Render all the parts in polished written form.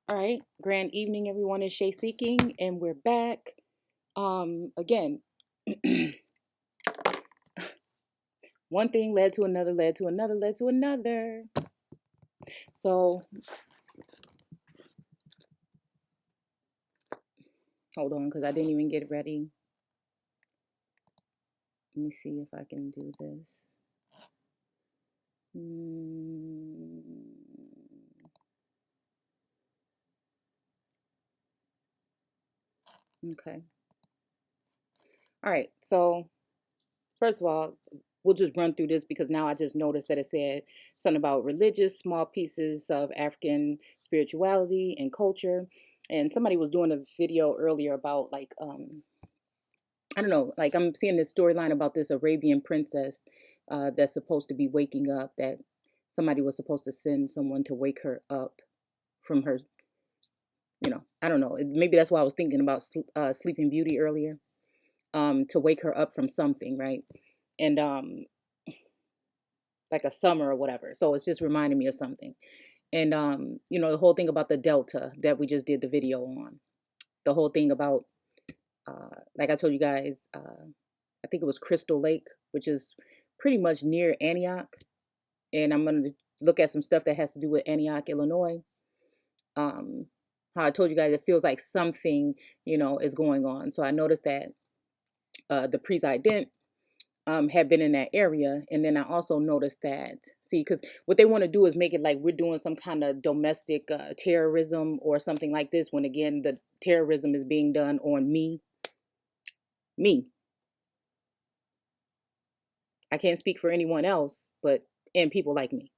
All right, grand evening, everyone. It's Shay Seeking, and we're back. Again, one thing led to another, led to another, led to another. So, hold on, because I didn't even get ready. Let me see if I can do this. Okay. All right. So, first of all, we'll just run through this because now I just noticed that it said something about religious, small pieces of African spirituality and culture. And somebody was doing a video earlier about I don't know, like I'm seeing this storyline about this Arabian princess that's supposed to be waking up, that somebody was supposed to send someone to wake her up from her, I don't know. Maybe that's why I was thinking about Sleeping Beauty earlier, to wake her up from something, right? And like a summer or whatever. So it's just reminding me of something. And the whole thing about the Delta that we just did the video on, the whole thing about, like I told you guys, I think it was Crystal Lake, which is pretty much near Antioch. And I'm going to look at some stuff that has to do with Antioch, Illinois. How I told you guys, it feels like something, is going on. So I noticed that the president had been in that area. And then I also noticed that, see, because what they want to do is make it like we're doing some kind of domestic terrorism or something like this, when again, the terrorism is being done on me. Me. I can't speak for anyone else, and people like me.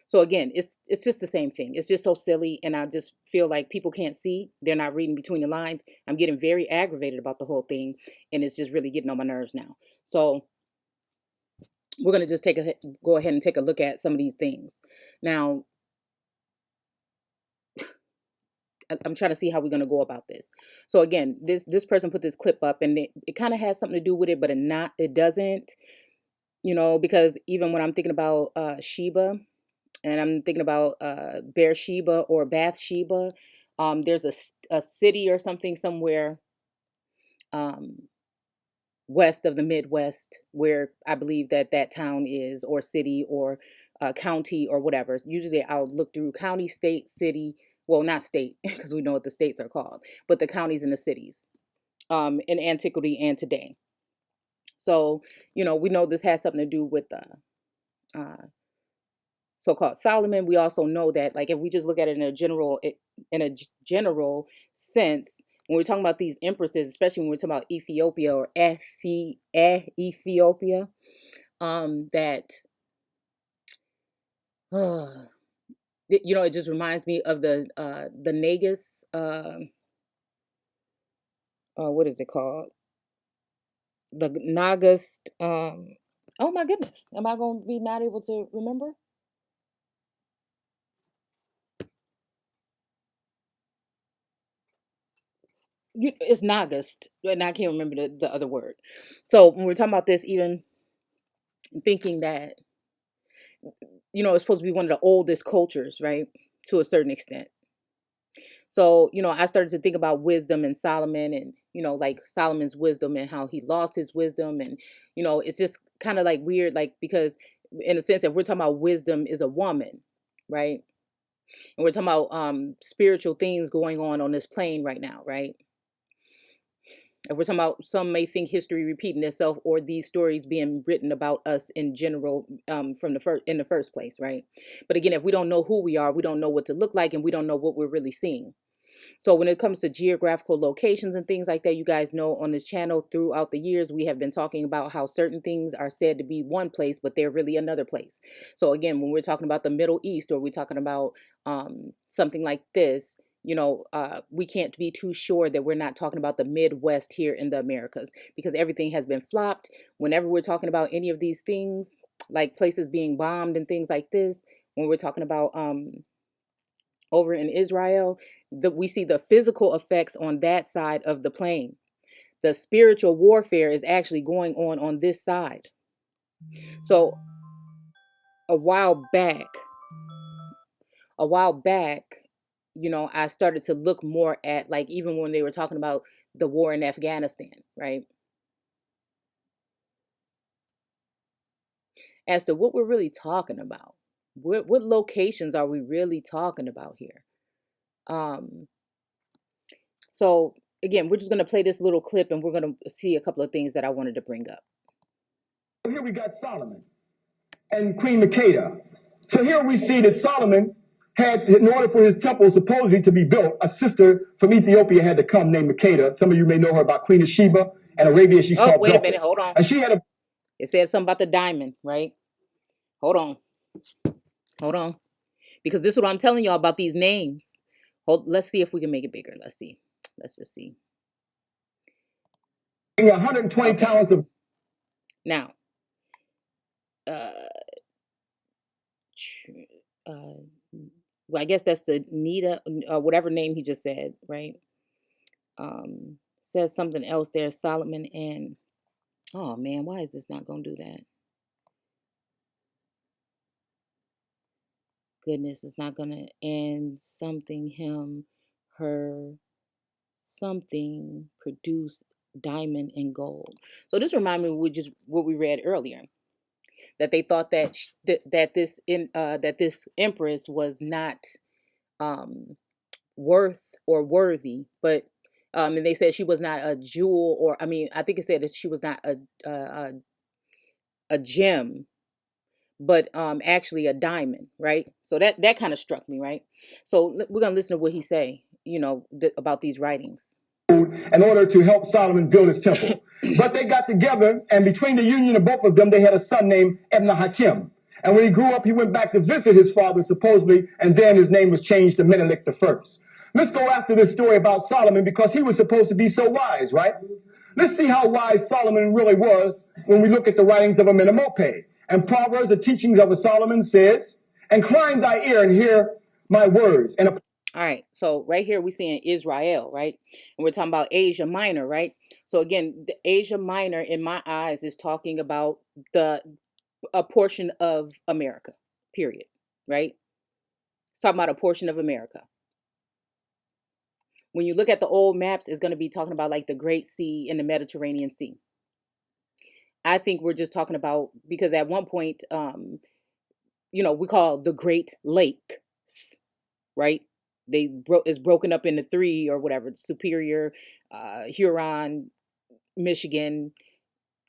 So again, it's just the same thing. It's just so silly, and I just feel like people can't see. They're not reading between the lines. I'm getting very aggravated about the whole thing, and it's just really getting on my nerves now. So we're gonna just go ahead and take a look at some of these things. Now, I'm trying to see how we're gonna go about this. So again, this person put this clip up, and it kind of has something to do with it, but it doesn't. Because even when I'm thinking about Sheba, and I'm thinking about Beersheba or Bathsheba. There's a city or something somewhere um, west of the Midwest where I believe that town is, or city, or county, or whatever. Usually I'll look through county, state, city. Well, not state, because we know what the states are called, but the counties and the cities in antiquity and today. So, we know this has something to do with uh, so-called Solomon. We also know that, like, if we just look at it in a general sense, when we're talking about these empresses, especially when we're talking about Ethiopia or Ethiopia, that it just reminds me of the Nagus. What is it called? The Nagas. Oh my goodness, am I going to be not able to remember? It's Nagast, and I can't remember the other word. So when we're talking about this, even thinking that it's supposed to be one of the oldest cultures, right, to a certain extent. So I started to think about wisdom and Solomon, and like Solomon's wisdom and how he lost his wisdom. And it's just kind of like weird, like, because in a sense, if we're talking about wisdom is a woman, right, and we're talking about spiritual things going on this plane right now, right, if we're talking about, some may think history repeating itself, or these stories being written about us in general, from the first place, right? But again, if we don't know who we are, we don't know what to look like, and we don't know what we're really seeing. So when it comes to geographical locations and things like that, you guys know on this channel throughout the years, we have been talking about how certain things are said to be one place, but they're really another place. So again, when we're talking about the Middle East, or we're talking about something like this, we can't be too sure that we're not talking about the Midwest here in the Americas, because everything has been flopped. Whenever we're talking about any of these things, like places being bombed and things like this, when we're talking about over in Israel, we see the physical effects on that side of the plane. The spiritual warfare is actually going on this side. So a while back, a while back, I started to look more at, like, even when they were talking about the war in Afghanistan, right? As to what we're really talking about. What locations are we really talking about here? Um, so again, we're just gonna play this little clip and we're gonna see a couple of things that I wanted to bring up. Here we got Solomon and Queen Makeda. So here we see that Solomon had, in order for his temple supposedly to be built, a sister from Ethiopia had to come named Makeda. Some of you may know her about Queen of Sheba, and Arabia she's Oh, called wait a Bilqis. minute, hold on. And she had a... It said something about the diamond, right? Hold on. Because this is what I'm telling y'all about these names. Let's see if we can make it bigger. Let's just see. 120 Okay. talents of... Now, well, I guess that's the Nita, whatever name he just said, right? Says something else there, Solomon and, oh man, why is this not gonna do that? Goodness, it's not gonna end something, him, her, something, produce diamond and gold. So this reminds me of what we read earlier, that they thought that that this empress was not um worth or worthy, but and they said she was not a jewel, or I mean, I think it said that she was not a gem, but actually a diamond, right? So that kind of struck me, right? So we're gonna listen to what he say, about these writings. In order to help Solomon build his temple. But they got together, and between the union of both of them, they had a son named Ibn Hakim. And when he grew up, he went back to visit his father, supposedly, and then his name was changed to Menelik I. Let's go after this story about Solomon, because he was supposed to be so wise, right? Let's see how wise Solomon really was when we look at the writings of Amenemope. And Proverbs, the teachings of a Solomon, says, "Incline thy ear and hear my words." And all right, so right here we're seeing Israel, right? And we're talking about Asia Minor, right? So again, the Asia Minor in my eyes is talking about a portion of America, period, right? It's talking about a portion of America. When you look at the old maps, it's going to be talking about like the Great Sea and the Mediterranean Sea. I think we're just talking about, because at one point, we call the Great Lakes, right? It's broken up into three or whatever: Superior, Huron, Michigan,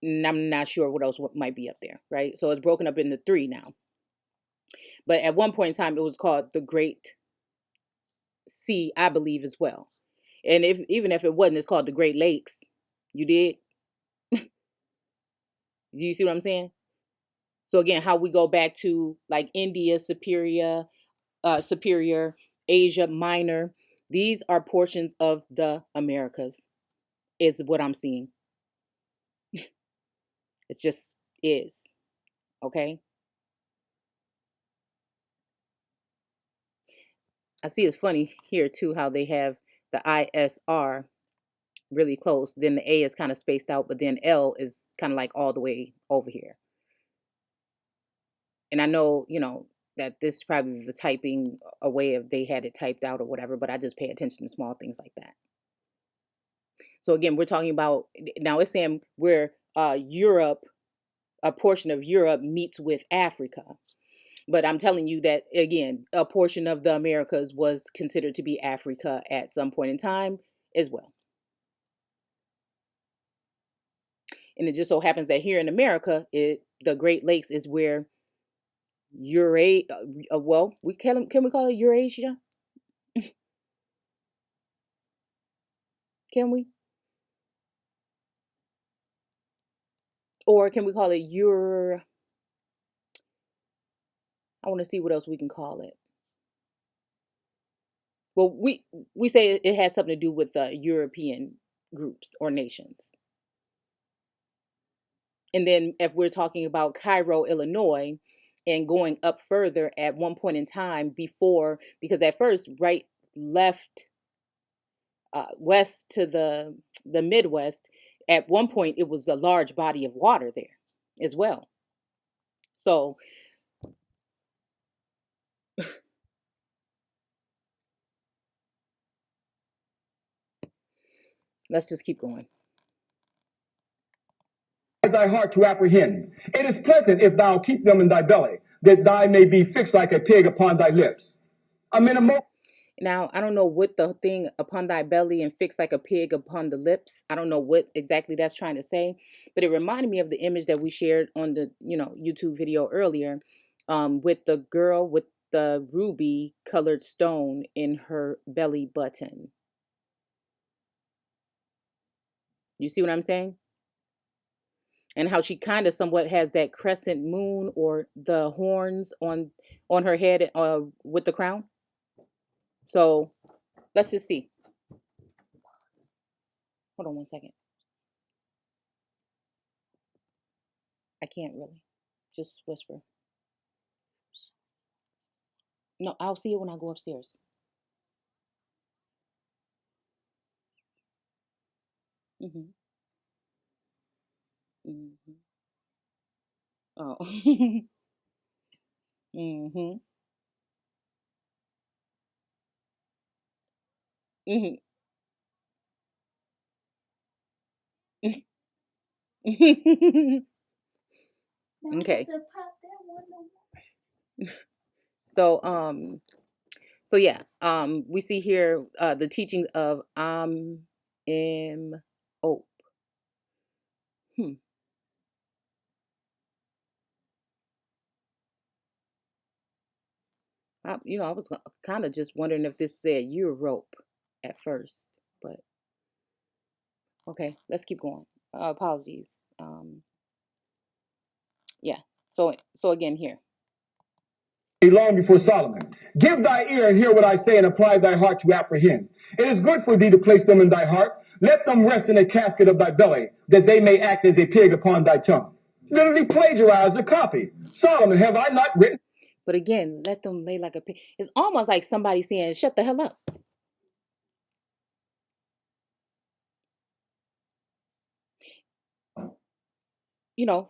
and I'm not sure what else might be up there, right? So it's broken up into three now. But at one point in time, it was called the Great Sea, I believe, as well. And even if it wasn't, it's called the Great Lakes. You did? Do you see what I'm saying? So again, how we go back to like India, Superior, Asia Minor. These are portions of the Americas, is what I'm seeing. It's just is. Okay. I see it's funny here too how they have the ISR really close. Then the A is kind of spaced out, but then L is kind of like all the way over here. And I know, that this is probably the typing a way of they had it typed out or whatever, but I just pay attention to small things like that. So again, we're talking about, now it's saying where Europe, a portion of Europe meets with Africa. But I'm telling you that, again, a portion of the Americas was considered to be Africa at some point in time as well. And it just so happens that here in America, the Great Lakes is where well, can we call it Eurasia? Can we? Or can we call it I want to see what else we can call it. Well, we say it has something to do with European groups or nations. And then if we're talking about Cairo, Illinois, and going up further at one point in time before, because at first, right, left, west to the Midwest, at one point it was a large body of water there as well. So Let's just keep going. Thy heart to apprehend. It is pleasant if thou keep them in thy belly, that thy may be fixed like a pig upon thy lips. I'm in a moment. Now, I don't know what the thing upon thy belly and fixed like a pig upon the lips. I don't know what exactly that's trying to say, but it reminded me of the image that we shared on the, YouTube video earlier, with the girl with the ruby colored stone in her belly button. You see what I'm saying? And how she kind of somewhat has that crescent moon or the horns on her head with the crown. So let's just see. Hold on one second. I can't really. Just whisper. No, I'll see it when I go upstairs. Mhm. Mhm. Oh. Mhm. Mhm. Okay. So yeah, we see here the teaching of Im Op. Hmm. I was kind of just wondering if this said Europe at first, but okay, let's keep going. Apologies. Yeah. So again here. Long before Solomon. Give thy ear and hear what I say, and apply thy heart to apprehend. It is good for thee to place them in thy heart. Let them rest in a casket of thy belly, that they may act as a pig upon thy tongue. Literally plagiarized the copy. Solomon, have I not written? But again, let them lay like a pig. It's almost like somebody saying, "Shut the hell up."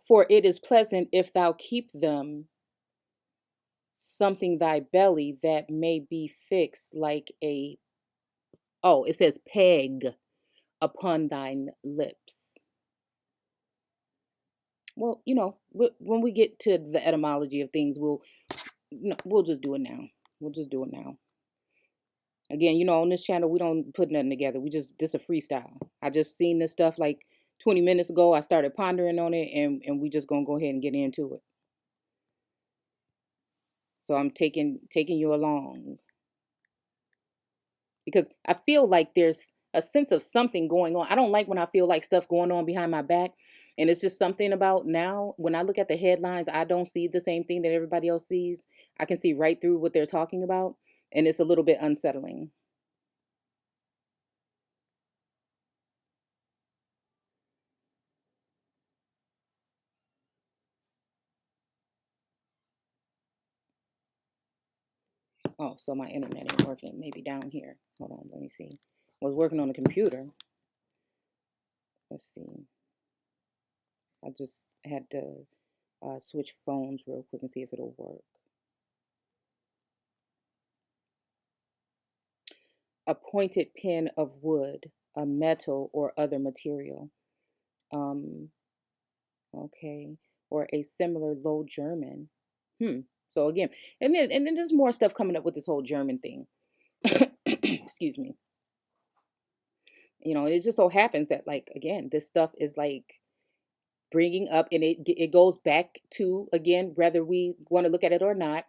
For it is pleasant if thou keep them something thy belly that may be fixed like a, it says peg upon thine lips. Well, when we get to the etymology of things, we'll just do it now. We'll just do it now. Again, on this channel, we don't put nothing together. This a freestyle. I just seen this stuff like 20 minutes ago. I started pondering on it, and we just gonna go ahead and get into it. So I'm taking you along, because I feel like there's a sense of something going on. I don't like when I feel like stuff going on behind my back. And it's just something about now when I look at the headlines, I don't see the same thing that everybody else sees. I can see right through what they're talking about. And it's a little bit unsettling. Oh, so my internet ain't working. Maybe down here. Hold on, let me see. I was working on the computer. Let's see. I just had to switch phones real quick and see if it'll work. A pointed pin of wood, a metal or other material. Um, okay. Or a similar Low German. So again, and then there's more stuff coming up with this whole German thing. Excuse me. It just so happens that, like, again, this stuff is like bringing up, and it goes back to, again, whether we want to look at it or not,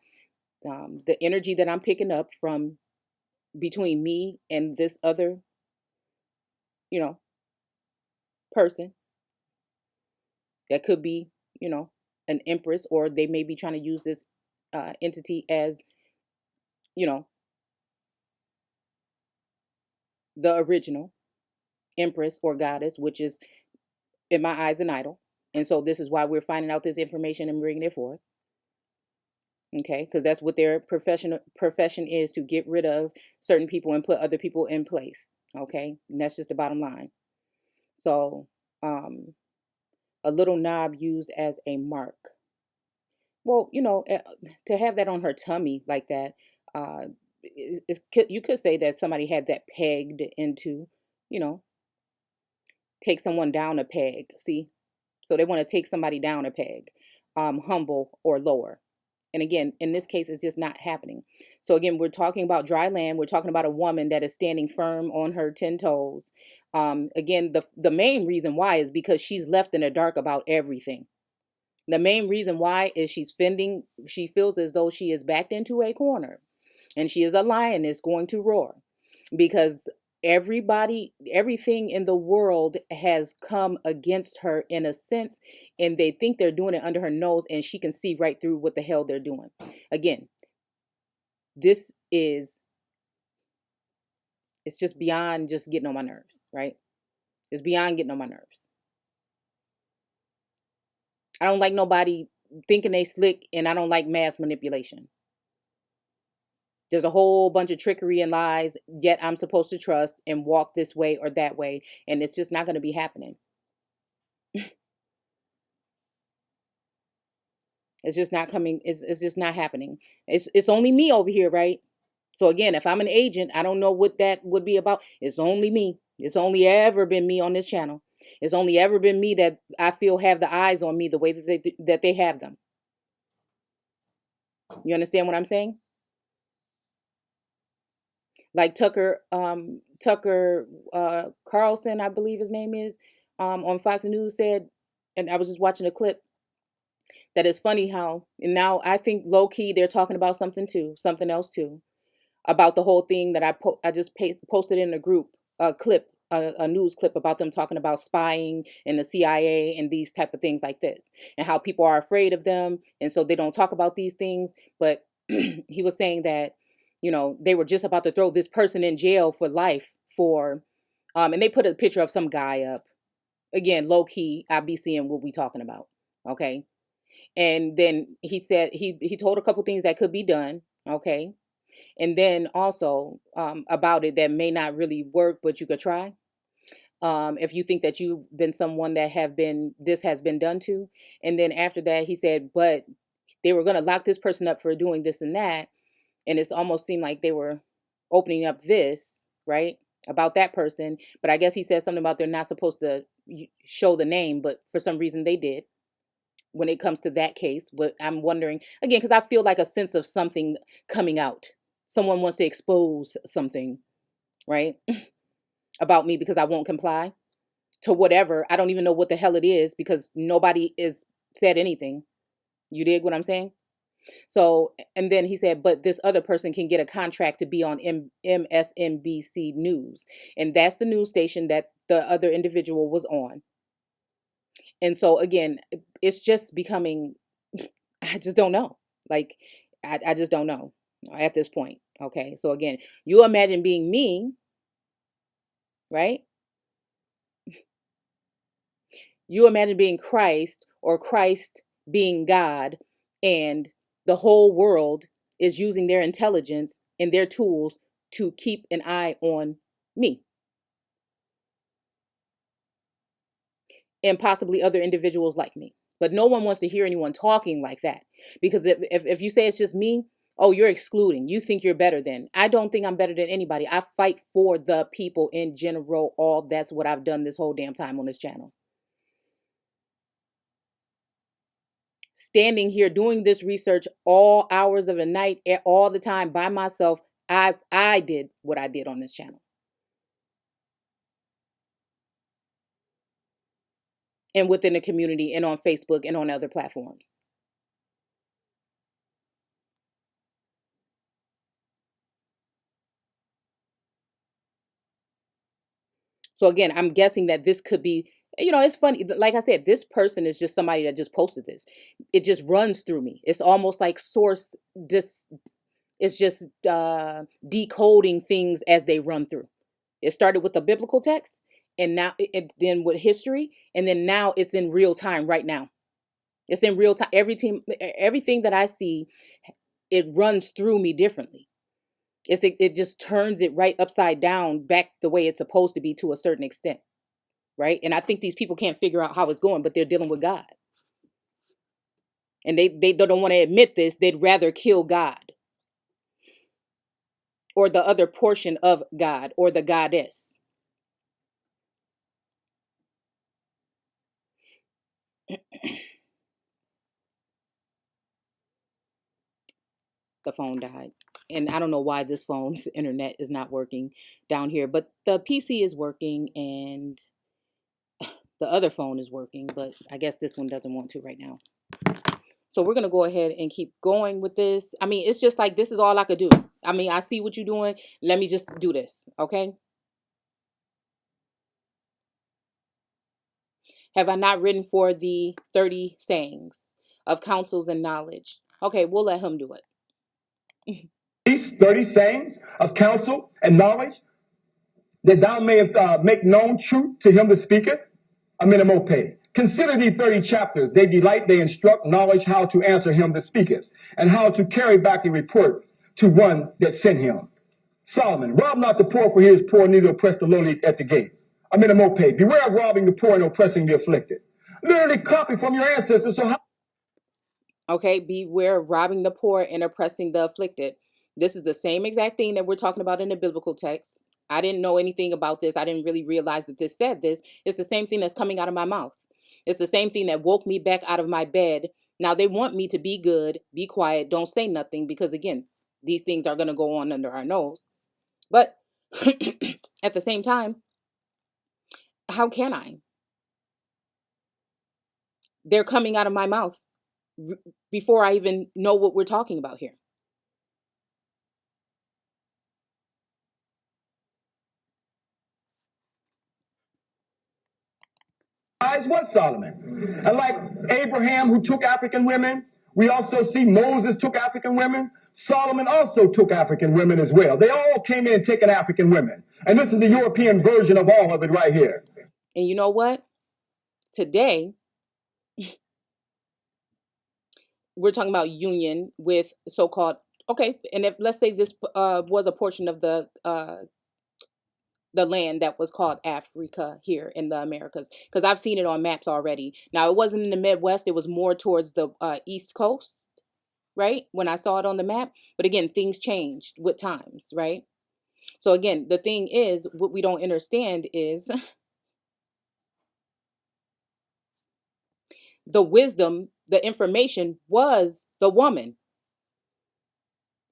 the energy that I'm picking up from between me and this other, you know, person that could be, an empress, or they may be trying to use this entity as, you know, the original empress or goddess, which is in my eyes an idol. And so this is why we're finding out this information and bringing it forth. Okay, because that's what their profession is, to get rid of certain people and put other people in place. Okay, and that's just the bottom line. So, a little knob used as a mark. Well, to have that on her tummy like that, you could say that somebody had that pegged into, you know, take someone down a peg. See? So they want to take somebody down a peg, humble or lower. And again, in this case, it's just not happening. So again, we're talking about dry land. We're talking about a woman that is standing firm on her 10 toes. Again, the main reason why is because she's left in the dark about everything. The main reason why is she feels as though she is backed into a corner and she is a lioness going to roar because everything in the world has come against her in a sense, and they think they're doing it under her nose, and she can see right through what the hell they're doing. Again, this is, it's just beyond just getting on my nerves, right? It's beyond getting on my nerves. I don't like nobody thinking they slick, and I don't like mass manipulation. There's a whole bunch of trickery and lies, yet I'm supposed to trust and walk this way or that way, and it's just not going to be happening. It's just not coming. It's just not happening. It's only me over here, right? So again, if I'm an agent, I don't know what that would be about. It's only me. It's only ever been me on this channel. It's only ever been me that I feel have the eyes on me the way that they have them. You understand what I'm saying? Like Tucker Carlson, I believe his name is, on Fox News said, and I was just watching a clip, that it's funny how, and now I think low key they're talking about something else too, about the whole thing that I just posted in a group, a clip, a news clip about them talking about spying and the CIA and these type of things like this, and how people are afraid of them, and so they don't talk about these things. But he was saying that, they were just about to throw this person in jail for life for, and they put a picture of some guy up. Again, low key, I be seeing what we talking about. Okay. And then he said he told a couple things that could be done. Okay. And then also about it that may not really work, but you could try. If you think that you've been someone that this has been done to. And then after that, he said, but they were going to lock this person up for doing this and that. And it's almost seemed like they were opening up this, right, about that person. But I guess he said something about they're not supposed to show the name, but for some reason they did when it comes to that case. But I'm wondering, again, because I feel like a sense of something coming out. Someone wants to expose something, right, about me because I won't comply to whatever. I don't even know what the hell it is because nobody is said anything. You dig what I'm saying? So, and then he said, but this other person can get a contract to be on MSNBC News. And that's the news station that the other individual was on. And so, again, it's just becoming, I just don't know. Like, I just don't know at this point. Okay. So, again, you imagine being me, right? You imagine being Christ or Christ being God, and the whole world is using their intelligence and their tools to keep an eye on me and possibly other individuals like me. But no one wants to hear anyone talking like that, because if you say it's just me, oh, you're excluding. You think you're better than. I don't think I'm better than anybody. I fight for the people in general. That's what I've done this whole damn time on this channel. Standing here doing this research all hours of the night, all the time by myself. I did what I did on this channel and within the community and on Facebook and on other platforms. So again, I'm guessing that this could be, it's funny. Like I said, this person is just somebody that just posted this. It just runs through me. It's almost like source it's just decoding things as they run through. It started with the biblical text, and now then with history, and then now it's in real time right now. It's in real time. Everything that I see, it runs through me differently. It just turns it right upside down, back the way it's supposed to be to a certain extent, right? And I think these people can't figure out how it's going, but they're dealing with God, and they don't want to admit this. They'd rather kill God or the other portion of God or the goddess. The phone died. And I don't know why this phone's internet is not working down here, but the PC is working and the other phone is working, but I guess this one doesn't want to right now. So we're going to go ahead and keep going with this. I mean, it's just like this is all I could do. I mean, I see what you're doing. Let me just do this, okay? Have I not written for the 30 sayings of counsels and knowledge? Okay, we'll let him do it. These 30 sayings of counsel and knowledge, that thou mayest make known truth to him that speaketh. Amenemope. Consider these 30 chapters. They delight, they instruct knowledge how to answer him that speaketh, and how to carry back a report to one that sent him. Solomon, rob not the poor, for he is poor, neither oppress the lowly at the gate. Amenemope. Beware of robbing the poor and oppressing the afflicted. Literally copy from your ancestors. So how Okay, beware of robbing the poor and oppressing the afflicted. This is the same exact thing that we're talking about in the biblical text. I didn't know anything about this. I didn't really realize that this said this. It's the same thing that's coming out of my mouth. It's the same thing that woke me back out of my bed. Now they want me to be good, be quiet, don't say nothing, because again, these things are going to go on under our nose. But at the same time, how can I? They're coming out of my mouth before I even know what we're talking about here. eyes was Solomon? And like Abraham, who took African women, we also see Moses took African women. Solomon also took African women as well. They all came in taking African women. And this is the European version of all of it right here. And you know what? Today, we're talking about union with so-called, okay, and if let's say this was a portion of the land that was called Africa here in the Americas, because I've seen it on maps already. Now, it wasn't in the Midwest. It was more towards the East Coast, right? When I saw it on the map. But again, things changed with times, right? So again, the thing is, what we don't understand is the wisdom, the information was the woman.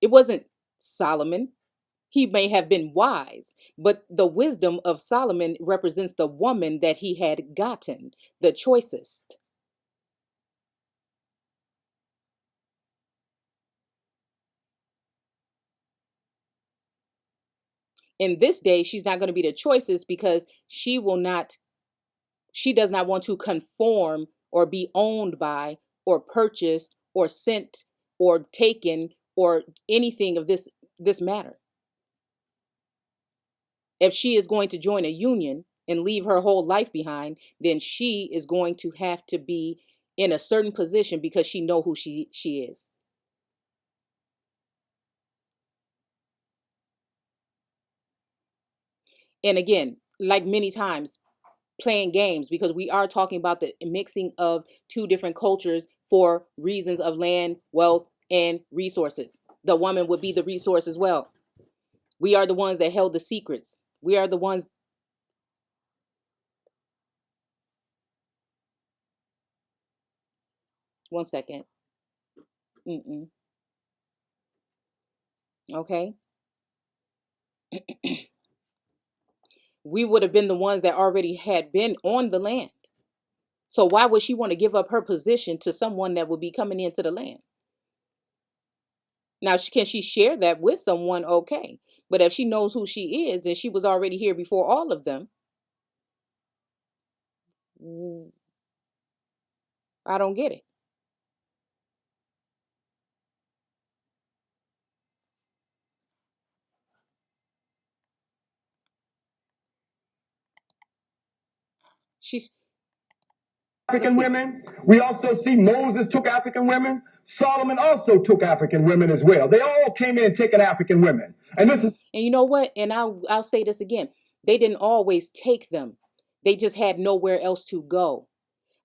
It wasn't Solomon. He may have been wise, but the wisdom of Solomon represents the woman that he had gotten, the choicest. In this day, she's not going to be the choicest because she does not want to conform or be owned by or purchased or sent or taken or anything of this matter. If she is going to join a union and leave her whole life behind, then she is going to have to be in a certain position because she know who she is. And again, like many times, playing games, because we are talking about the mixing of two different cultures for reasons of land, wealth, and resources. The woman would be the resource as well. We are the ones that held the secrets. We are the ones. One second. Okay. We would have been the ones that already had been on the land. So why would she want to give up her position to someone that would be coming into the land? Now, can she share that with someone? Okay. But if she knows who she is and she was already here before all of them, I don't get it. She's African women. We also see Moses took African women. Solomon also took African women as well. They all came in taking African women. And this is, and you know what? And I'll say this again. They didn't always take them. They just had nowhere else to go.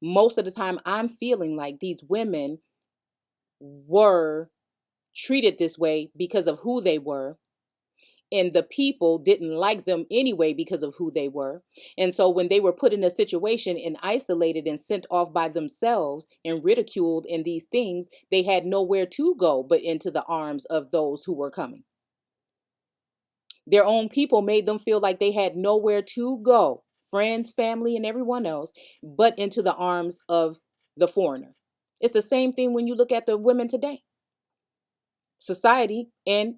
Most of the time, I'm feeling like these women were treated this way because of who they were and the people didn't like them anyway because of who they were. And so when they were put in a situation and isolated and sent off by themselves and ridiculed in these things, they had nowhere to go but into the arms of those who were coming. Their own people made them feel like they had nowhere to go, friends, family, and everyone else, but into the arms of the foreigner. It's the same thing when you look at the women today. Society and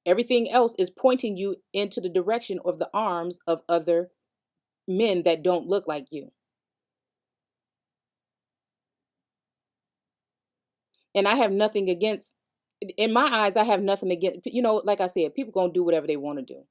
everything else is pointing you into the direction of the arms of other men that don't look like you. And I have nothing against, in my eyes, I have nothing against, like I said, people gonna do whatever they want to do.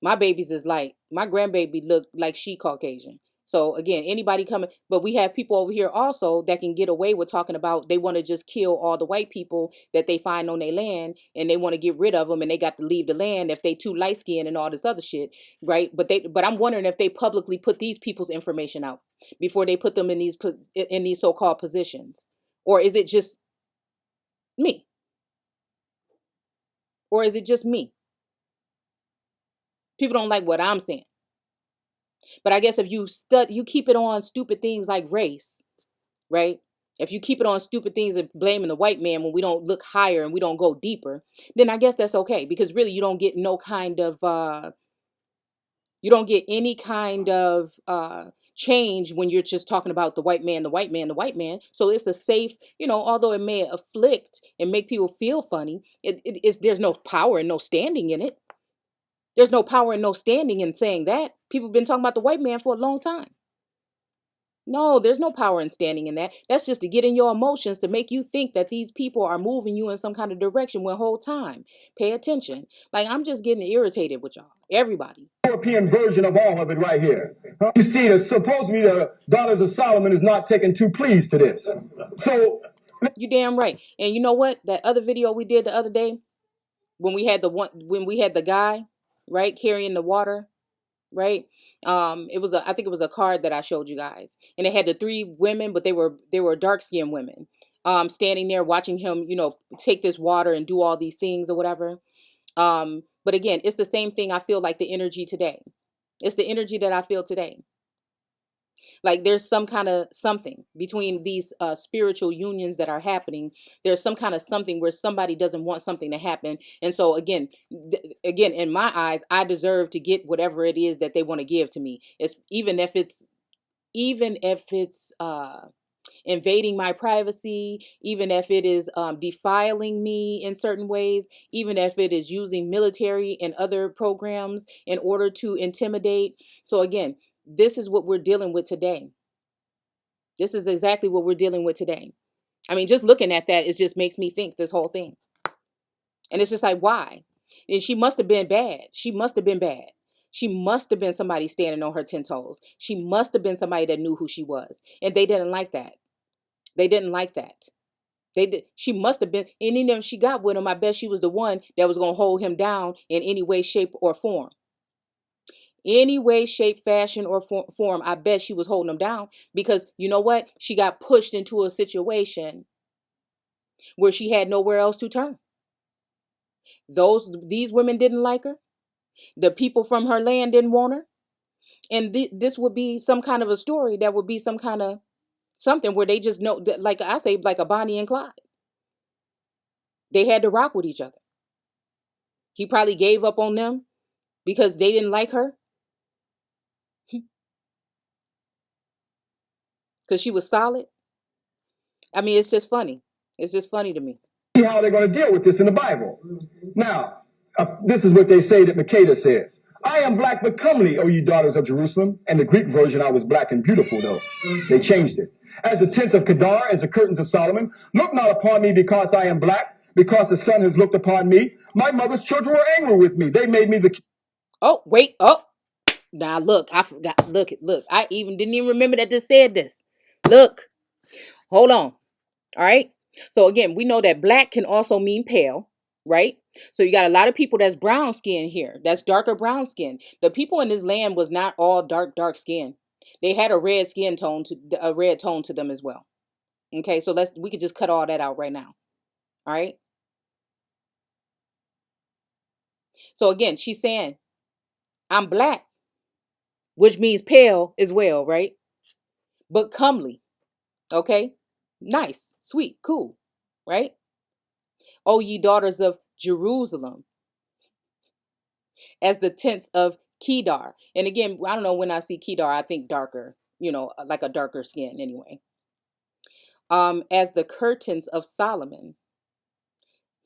My babies is like, my grandbaby look like she Caucasian. So again, anybody coming, but we have people over here also that can get away with talking about they want to just kill all the white people that they find on their land, and they want to get rid of them, and they got to leave the land if they too light skinned and all this other shit, right? But I'm wondering if they publicly put these people's information out before they put them in these so-called positions, or is it just me, or is it just me? People don't like what I'm saying. But I guess if you keep it on stupid things like race, right? If you keep it on stupid things and blaming the white man when we don't look higher and we don't go deeper, then I guess that's okay, because really you don't get no kind of you don't get any kind of change when you're just talking about the white man, the white man, the white man. So it's a safe, although it may afflict and make people feel funny, there's no power and no standing in it. There's no power and no standing in saying that. People have been talking about the white man for a long time. No, there's no power in standing in that. That's just to get in your emotions to make you think that these people are moving you in some kind of direction when whole time. Pay attention. Like, I'm just getting irritated with y'all. Everybody. European version of all of it right here. You see, supposedly the daughters of Solomon is not taking too pleased to this. So you damn right. And you know what? That other video we did the other day, when we had the guy, right, carrying the water, right? I think it was a card that I showed you guys, and it had the three women, but they were dark-skinned women, standing there watching him, take this water and do all these things or whatever. But again, it's the same thing. I feel like the energy today. It's the energy that I feel today. Like there's some kind of something between these spiritual unions that are happening. There's some kind of something where somebody doesn't want something to happen. And so again, in my eyes, I deserve to get whatever it is that they want to give to me. It's even if it's invading my privacy, even if it is defiling me in certain ways, even if it is using military and other programs in order to intimidate. So again, this is what we're dealing with today. This is exactly what we're dealing with today. I mean, just looking at that, it just makes me think this whole thing. And it's just like, why? And she must have been bad. She must have been bad. She must have been somebody standing on her 10 toes. She must have been somebody that knew who she was. And they didn't like that. They didn't like that. She must have been, and even if she got with him, I bet she was the one that was going to hold him down in any way, shape, or form. Any way, shape, fashion, or form, I bet she was holding him down, because you know what? She got pushed into a situation where she had nowhere else to turn. These women didn't like her. The people from her land didn't want her. And this would be some kind of a story that would be some kind of something where they just know, like I say, like a Bonnie and Clyde. They had to rock with each other. He probably gave up on them because they didn't like her. Because she was solid. I mean, it's just funny. It's just funny to me. See how they're going to deal with this in the Bible. Now, this is what they say that Makeda says. I am black but comely, O ye daughters of Jerusalem. And the Greek version, I was black and beautiful, though. They changed it. As the tents of Kedar, as the curtains of Solomon, look not upon me because I am black, because the sun has looked upon me. My mother's children were angry with me. They made me the... Oh, wait. Oh, now look, I forgot. Look. I didn't even remember that this said this. Look, hold on. All right. So again, we know that black can also mean pale, right? So you got a lot of people that's brown skin here. That's darker brown skin. The people in this land was not all dark skin. They had a red tone to them as well. Okay, so we could just cut all that out right now. All right. So again, she's saying, I'm black, which means pale as well, right? But comely, okay? Nice, sweet, cool, right? O ye daughters of Jerusalem, as the tents of Kedar. And again, I don't know, when I see Kedar, I think darker, like a darker skin anyway. As the curtains of Solomon.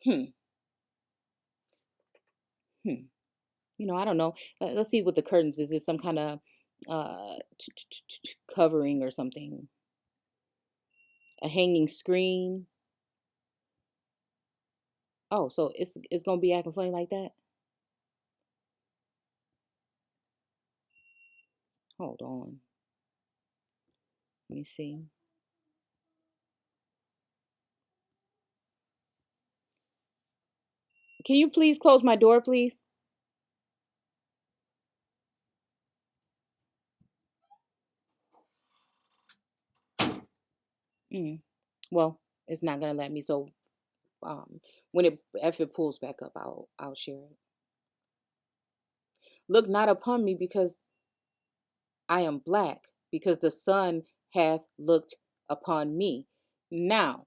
Hmm. Hmm. I don't know. Let's see what the curtains is. It some kind of uh covering or something? A hanging screen. Oh, so it's gonna be acting funny like that. Hold on. Let me see. Can you please close my door, please? Mm. Well, it's not gonna let me. So when if it pulls back up, I'll share it. Look not upon me because I am black, because the sun hath looked upon me. Now,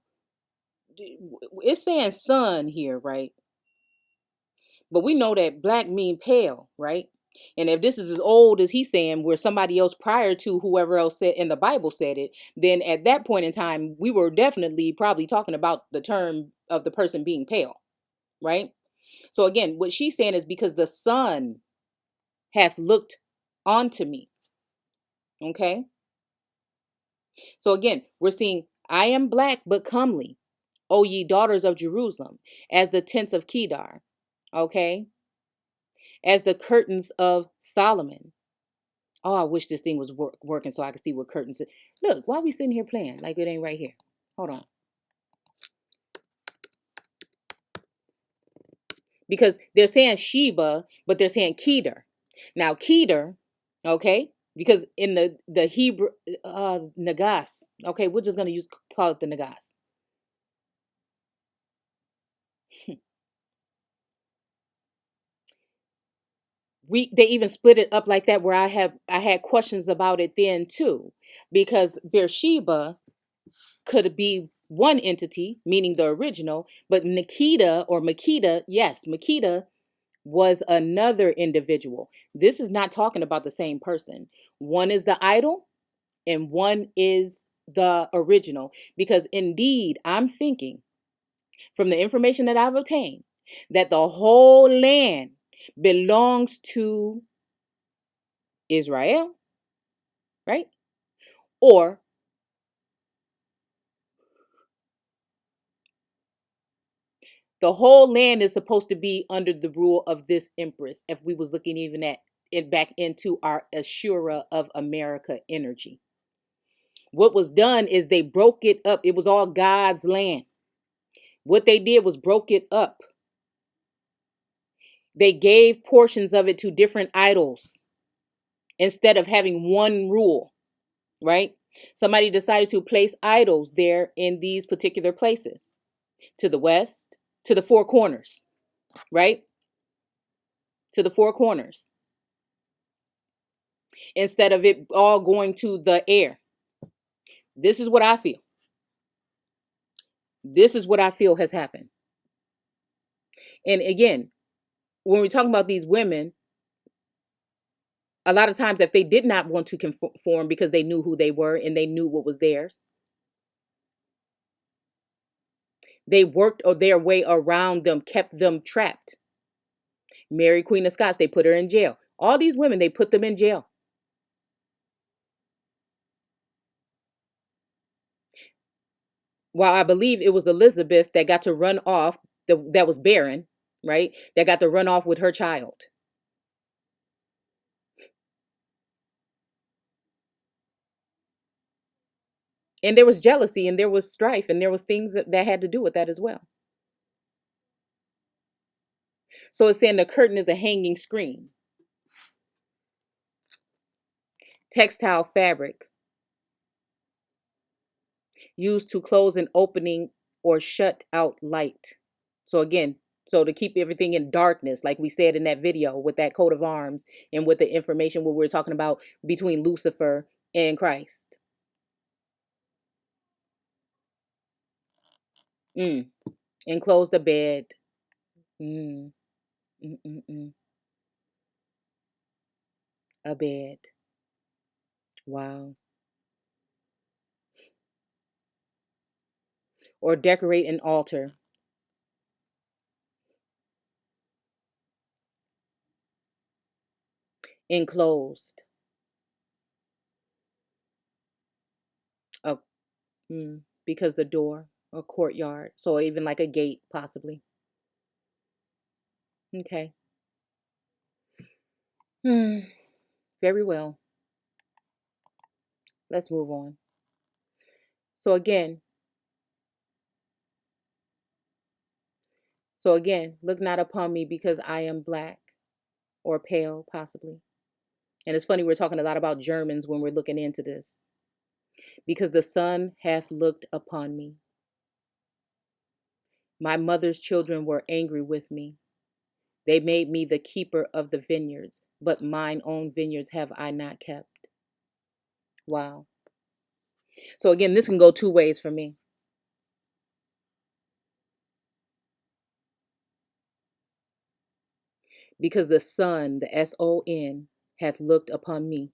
it's saying sun here, right? But we know that black mean pale, right? And if this is as old as he's saying, where somebody else prior to whoever else said in the Bible said it, then at that point in time, we were definitely probably talking about the term of the person being pale, right? So again, what she's saying is because the sun hath looked onto me. Okay. So again, we're seeing I am black but comely, O ye daughters of Jerusalem, as the tents of Kedar. Okay. As the curtains of Solomon. Oh, I wish this thing was working so I could see what curtains. Look, why are we sitting here playing like it ain't right here? Hold on. Because they're saying Sheba, but they're saying Kedar. Now, Kedar, okay, because in the Hebrew, Nagas, okay, we're just going to call it the Nagas. They even split it up like that, where I had questions about it then too, because Beersheba could be one entity, meaning the original, but Nikita or Makita, yes, Makita was another individual. This is not talking about the same person. One is the idol and one is the original. Because indeed, I'm thinking from the information that I've obtained that the whole land belongs to Israel, right? Or the whole land is supposed to be under the rule of this empress, if we was looking even at it back into our Ashura of America energy. What was done is they broke it up. It was all God's land. What they did was broke it up. They gave portions of it to different idols instead of having one rule, right? Somebody decided to place idols there in these particular places, to the west, to the four corners, right? To the four corners, instead of it all going to the air. This is what I feel. This is what I feel has happened. And again, when we're talking about these women, a lot of times if they did not want to conform because they knew who they were and they knew what was theirs, they worked their way around them, kept them trapped. Mary, Queen of Scots, they put her in jail. All these women, they put them in jail. While I believe it was Elizabeth that got to run off, that was barren, right? That got to run off with her child. And there was jealousy and there was strife and there was things that had to do with that as well. So it's saying the curtain is a hanging screen. Textile fabric used to close an opening or shut out light. So again, So to keep everything in darkness, like we said in that video with that coat of arms and with the information what we were talking about between Lucifer and Christ. Mm. Enclose the bed. Mm. Mm-mm-mm. A bed. Wow. Or decorate an altar. Enclosed. A, because the door, a courtyard. So even like a gate, possibly. Okay. Very well. Let's move on. So again, look not upon me because I am black or pale, possibly. And it's funny, we're talking a lot about Germans when we're looking into this. Because the sun hath looked upon me. My mother's children were angry with me. They made me the keeper of the vineyards, but mine own vineyards have I not kept. Wow. So again, this can go two ways for me. Because the sun, the S-O-N, hath looked upon me.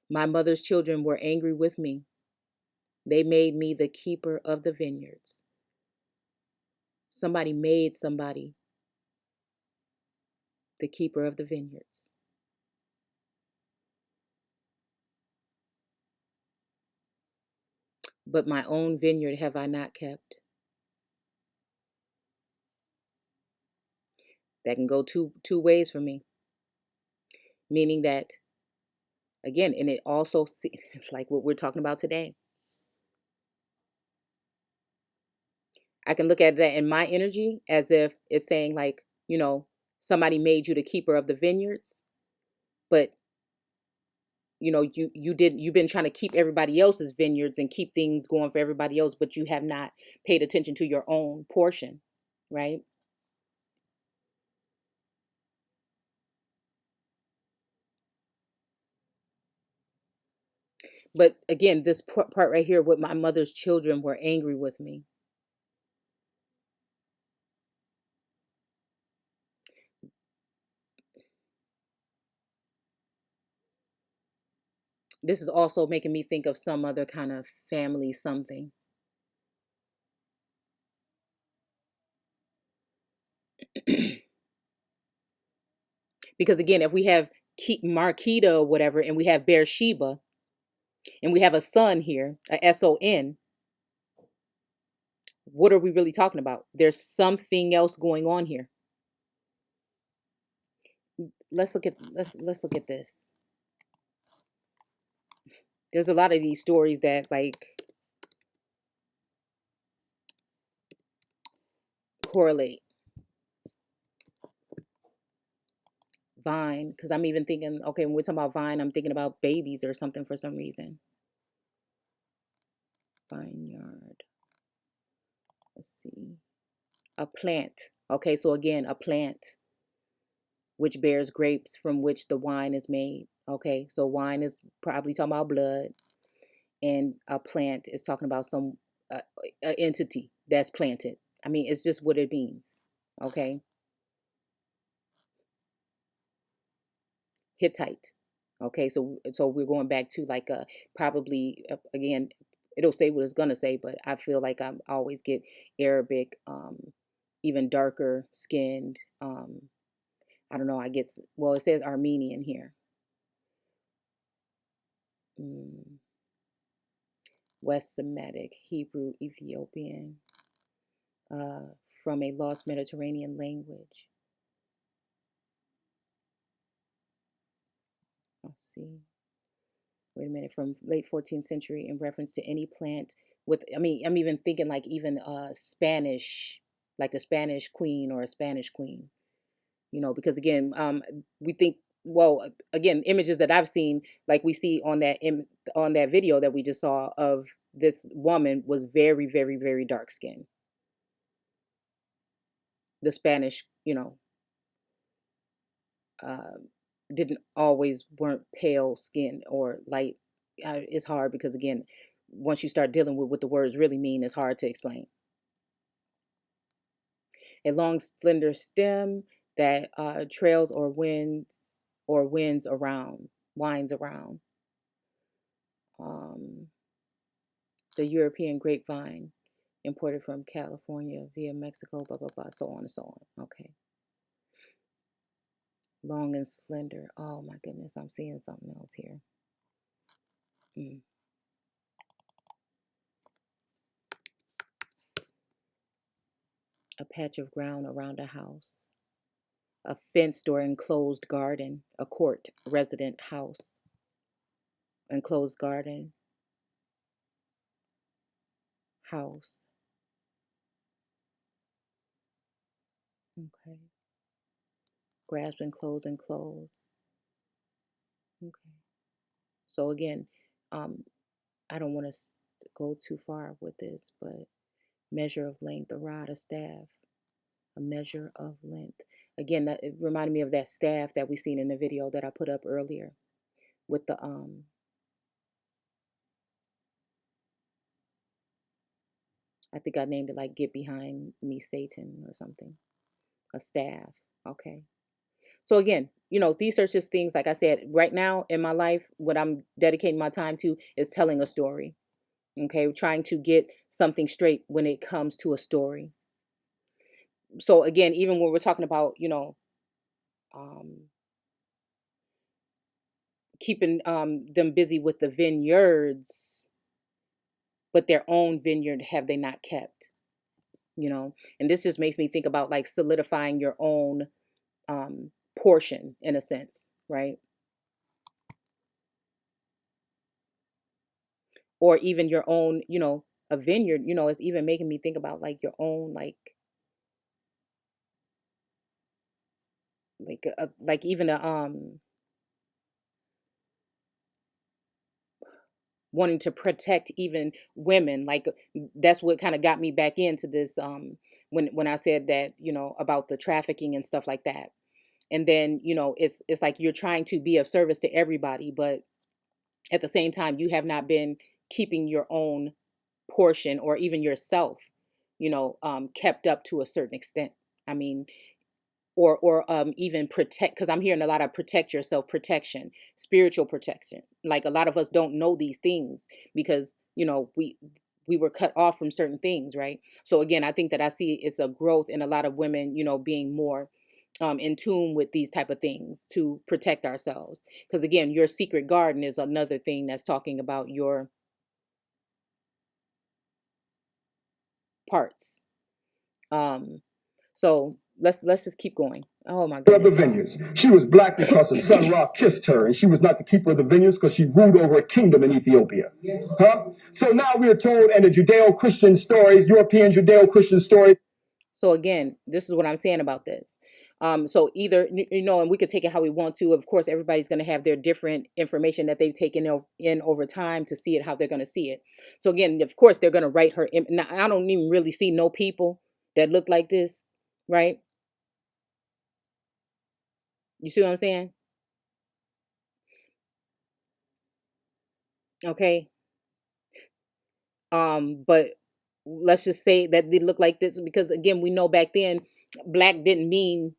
My mother's children were angry with me. They made me the keeper of the vineyards. Somebody made somebody the keeper of the vineyards. But my own vineyard have I not kept. That can go two ways for me. Meaning that, again, and it also, it's like what we're talking about today. I can look at that in my energy as if it's saying like, somebody made you the keeper of the vineyards, but you've been trying to keep everybody else's vineyards and keep things going for everybody else, but you have not paid attention to your own portion, right? But again, this part right here with my mother's children were angry with me. This is also making me think of some other kind of family something. Because again, if we have Marquita or whatever, and we have Beersheba, and we have a son here, a S-O-N, what are we really talking about? There's something else going on here. Let's look at this. There's a lot of these stories that like correlate. Vine, because I'm even thinking, okay, when we're talking about vine, I'm thinking about babies or something for some reason. Vineyard. Let's see. A plant. Okay, so again, a plant which bears grapes from which the wine is made. Okay, so wine is probably talking about blood, and a plant is talking about some entity that's planted. I mean, it's just what it means. Okay. Hittite. Okay, so we're going back to like probably again, it'll say what it's gonna say, but I feel like I always get Arabic, even darker skinned. I don't know. I get, well, it says Armenian here. West Semitic, Hebrew, Ethiopian, from a lost Mediterranean language. Let's see. Wait a minute, from late 14th century in reference to any plant with, I mean, I'm even thinking like even Spanish, like the Spanish queen or a Spanish queen, because again, we think well, again, images that I've seen, like we see on that video that we just saw of this woman, was very, very, very dark skinned. The Spanish, uh, didn't always weren't pale skin or light. It's hard because, again, once you start dealing with what the words really mean, it's hard to explain. A long, slender stem that trails or winds around, winds around. Um, the European grapevine, imported from California via Mexico, blah, blah, blah, so on and so on. Okay. Long and slender. Oh my goodness, I'm seeing something else here. Mm. A patch of ground around a house. A fenced or enclosed garden. A court, resident house. Enclosed garden. House. Okay. Grasped, enclosed, enclosed. Okay. So again, I don't want to go too far with this, but measure of length, a rod, a staff, a measure of length. Again, that it reminded me of that staff that we seen in the video that I put up earlier with the I think I named it like "Get Behind Me, Satan" or something. A staff. Okay. So again, these are just things, like I said, right now in my life, what I'm dedicating my time to is telling a story. Okay, trying to get something straight when it comes to a story. So again, even when we're talking about, um, keeping them busy with the vineyards, but their own vineyard have they not kept? And this just makes me think about like solidifying your own portion in a sense, right? Or even your own, a vineyard, it's even making me think about like your own, like even a wanting to protect even women, like that's what kind of got me back into this, when I said that, about the trafficking and stuff like that. And then, it's like you're trying to be of service to everybody, but at the same time you have not been keeping your own portion, or even yourself, kept up to a certain extent. I mean, or even protect, because I'm hearing a lot of protect yourself, protection, spiritual protection. Like a lot of us don't know these things because we were cut off from certain things, right? So again, I think that I see it's a growth in a lot of women, being more in tune with these type of things to protect ourselves. Because again, your secret garden is another thing that's talking about your parts. um so let's just keep going. Oh my Of the goodness, y'all. vineyards. She was black because her son Ra kissed her, and she was not the keeper of the vineyards because she ruled over a kingdom in Ethiopia. Huh? So now we are told in the Judeo-Christian stories, European Judeo-Christian stories. So again, this is what I'm saying about this. So either, and we could take it how we want to. Of course, everybody's going to have their different information that they've taken in over time to see it how they're going to see it. So again, of course, they're going to write her. Now, I don't even really see no people that look like this, right? You see what I'm saying? Okay. But let's just say that they look like this because again, we know back then black didn't mean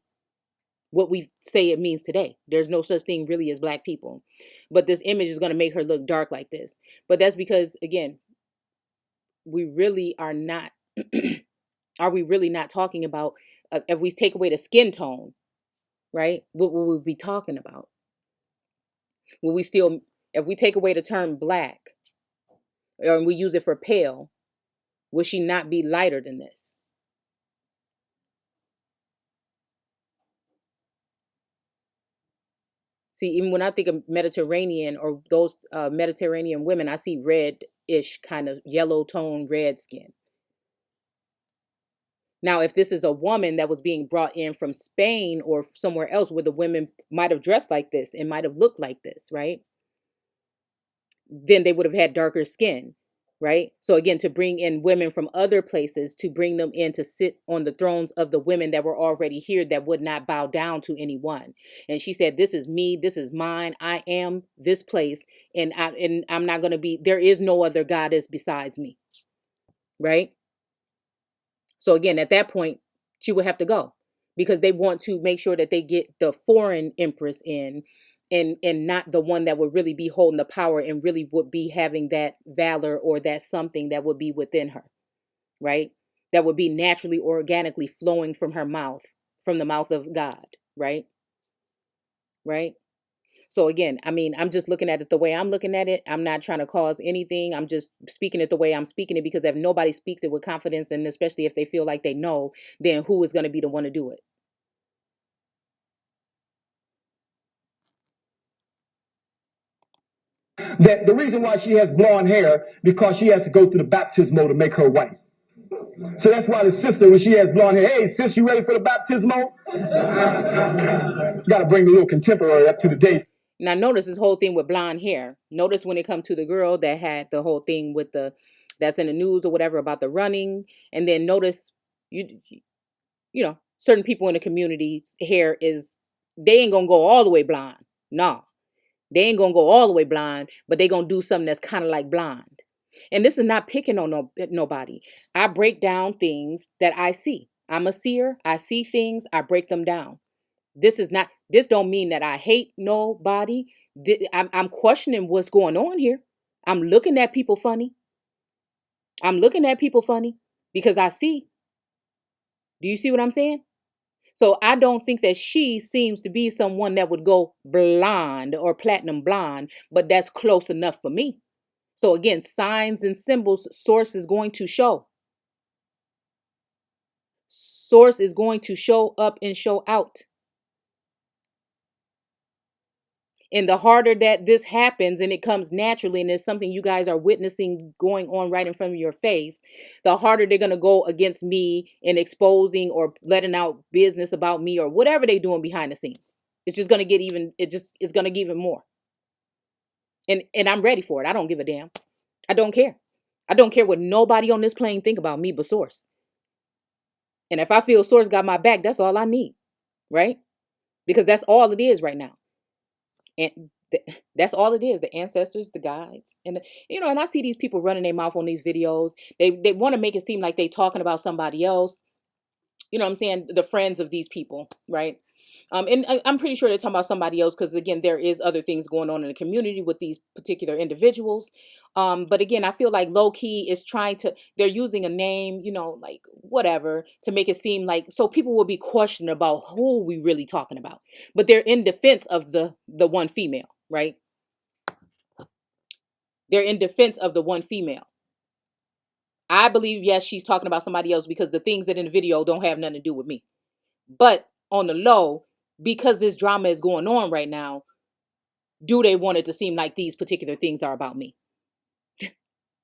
what we say it means today. There's no such thing really as black people. But this image is going to make her look dark like this. But that's because again, we really are not are we really not talking about, if we take away the skin tone, right? What will we be talking about? Will we still, if we take away the term black or we use it for pale, will she not be lighter than this? See, even when I think of Mediterranean or those Mediterranean women, I see red-ish kind of yellow tone red skin. Now, if this is a woman that was being brought in from Spain or somewhere else where the women might have dressed like this and might have looked like this, right? Then they would have had darker skin, right? So again, to bring in women from other places, to bring them in to sit on the thrones of the women that were already here that would not bow down to anyone. And she said, this is me, this is mine, I am this place, and I'm not going to be, there is no other goddess besides me, right? So again, at that point, she would have to go because they want to make sure that they get the foreign empress in, and not the one that would really be holding the power and really would be having that valor or that something that would be within her, right? That would be naturally, organically flowing from her mouth, from the mouth of God, right? Right? So again, I mean, I'm just looking at it the way I'm looking at it. I'm not trying to cause anything. I'm just speaking it the way I'm speaking it, because if nobody speaks it with confidence, and especially if they feel like they know, then who is going to be the one to do it? That the reason why she has blonde hair, because she has to go through the baptismo to make her white. So that's why the sister, when she has blonde hair, hey sis, you ready for the baptismo? Got to bring the little contemporary up to the date. Now notice this whole thing with blonde hair. Notice when it comes to the girl that had the whole thing with the, that's in the news or whatever about the running, and then notice you you know, certain people in the community hair is, they ain't gonna go all the way blonde. No, they ain't gonna go all the way blind, but they gonna do something that's kind of like blonde. And this is not picking on nobody. I break down things that I see. I'm a seer. I see things. I break them down. This is not. This don't mean that I hate nobody. I'm questioning what's going on here. I'm looking at people funny. I'm looking at people funny because I see. Do you see what I'm saying? So I don't think that she seems to be someone that would go blonde or platinum blonde, but that's close enough for me. So again, signs and symbols, source is going to show. Source is going to show up and show out. And the harder that this happens and it comes naturally, and it's something you guys are witnessing going on right in front of your face, the harder they're going to go against me in exposing or letting out business about me or whatever they're doing behind the scenes. It's just going to get even, it's going to get even more. And I'm ready for it. I don't give a damn. I don't care. I don't care what nobody on this plane think about me but source. And if I feel source got my back, that's all I need, right? Because that's all it is right now. And that's all it is. The ancestors, the guides, and and I see these people running their mouth on these videos. They want to make it seem like they talking about somebody else. You know what I'm saying? The friends of these people, right? And I'm pretty sure they're talking about somebody else because again, there is other things going on in the community with these particular individuals. But again, I feel like low key is trying to, they're using a name, like whatever, to make it seem like, so people will be questioning about who we really talking about. But they're in defense of the one female, right? They're in defense of the one female. I believe, yes, she's talking about somebody else because the things that in the video don't have nothing to do with me. But on the low, because this drama is going on right now, do they want it to seem like these particular things are about me?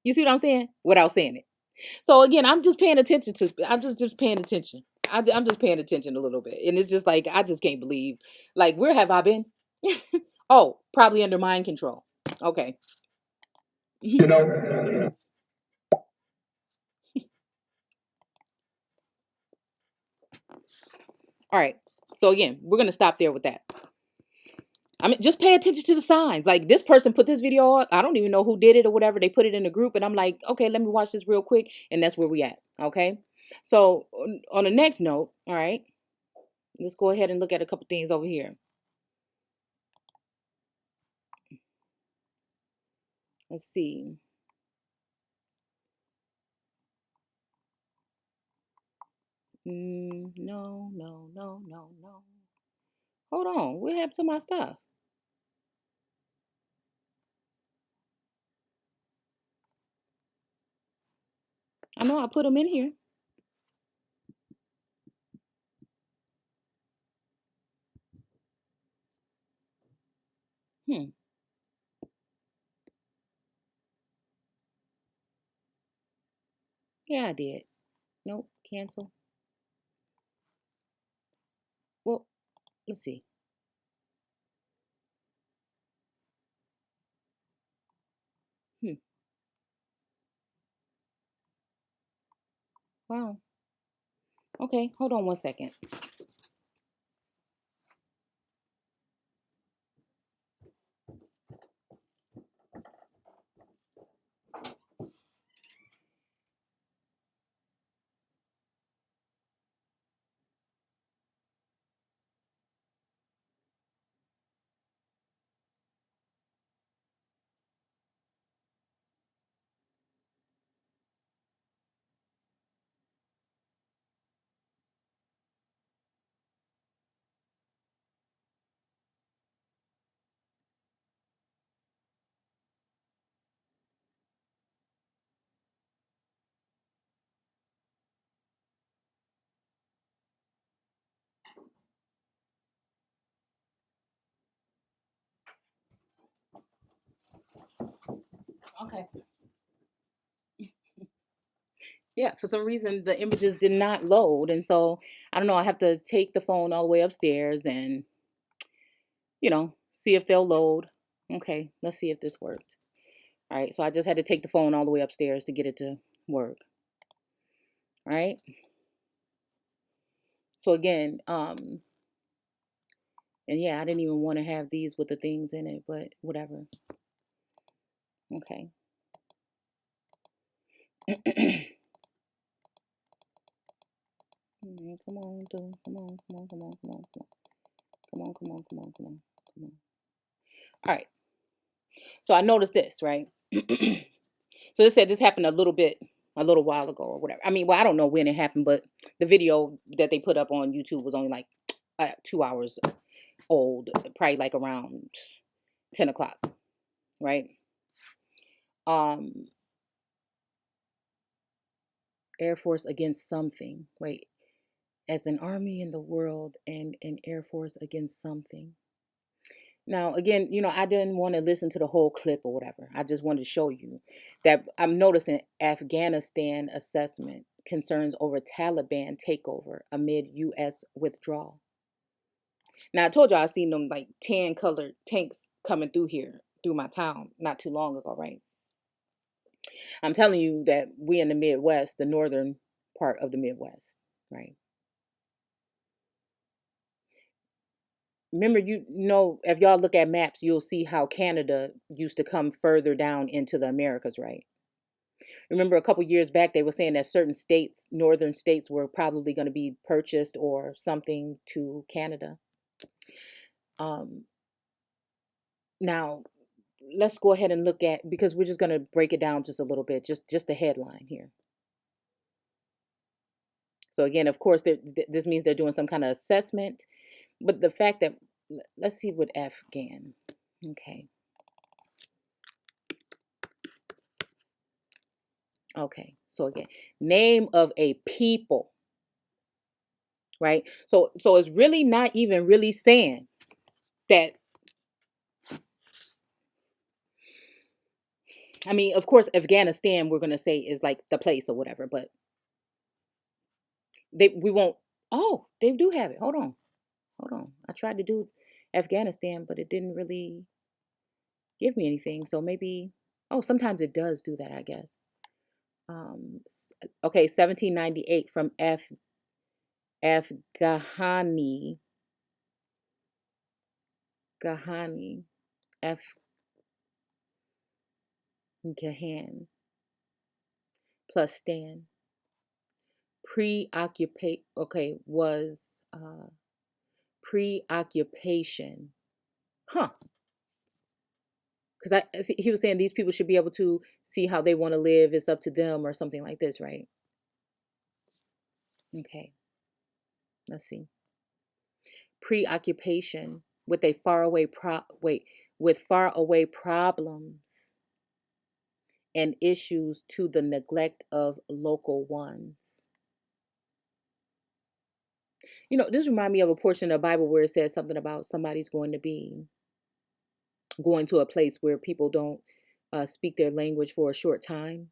You see what I'm saying? Without saying it. So again, I'm just paying attention to, I'm just paying attention. I'm just paying attention a little bit. And it's just like, I just can't believe, like, where have I been? Oh, probably under mind control. Okay. You know, All right. So again, we're going to stop there with that. I mean, just pay attention to the signs. Like, this person put this video up. I don't even know who did it or whatever. They put it in the group, and I'm like, okay, let me watch this real quick. And that's where we at. Okay. So on the next note, all right, let's go ahead and look at a couple things over here. Let's see. No, no, no, no, no. Hold on. What happened to my stuff? I know I put them in here. Hmm. Yeah, I did. Nope. Cancel. let's see. Hmm. Wow. Okay, hold on one second. Okay. Yeah, for some reason the images did not load, and so I don't know. I have to take the phone all the way upstairs and see if they'll load. Okay, let's see if this worked. All right, so I just had to take the phone all the way upstairs to get it to work. All right. So again, and yeah, I didn't even want to have these with the things in it, but whatever. Okay. Come on, dude. Come on, come on, come on, come on, come on. Come on, come on, come on, come on, come on. All right. So I noticed this, right? So this happened a little while ago or whatever. I mean, well, I don't know when it happened, but the video that they put up on YouTube was only like 2 hours old, probably like around 10 o'clock, right? Um, Air Force against something. Wait, as an army in the world and an Air Force against something. Now, again, I didn't want to listen to the whole clip or whatever. I just wanted to show you that I'm noticing Afghanistan assessment concerns over Taliban takeover amid U.S. withdrawal. Now, I told you I seen them like tan colored tanks coming through here, through my town, not too long ago, right? I'm telling you that we in the Midwest, the northern part of the Midwest, right? Remember, if y'all look at maps, you'll see how Canada used to come further down into the Americas, right? Remember a couple years back, they were saying that certain states, northern states, were probably going to be purchased or something to Canada. Um, Now, let's go ahead and look at, because we're just going to break it down just a little bit, just the headline here. So again, of course, this means they're doing some kind of assessment, but the fact that, let's see what Afghan. Okay. Okay. So again, name of a people, right? So it's really not even really saying that. I mean, of course, Afghanistan, we're gonna say is like the place or whatever, but we won't. Oh, they do have it. Hold on. I tried to do Afghanistan, but it didn't really give me anything. So maybe. Oh, sometimes it does do that, I guess. Okay, 1798 from Afghani Gahani Afghan plus Stan preoccupate. Okay, was preoccupation. Huh. Because he was saying these people should be able to see how they want to live. It's up to them or something like this, right? Okay, let's see. Preoccupation with a faraway with faraway problems and issues to the neglect of local ones. This reminds me of a portion of the Bible where it says something about somebody's going to a place where people don't speak their language for a short time.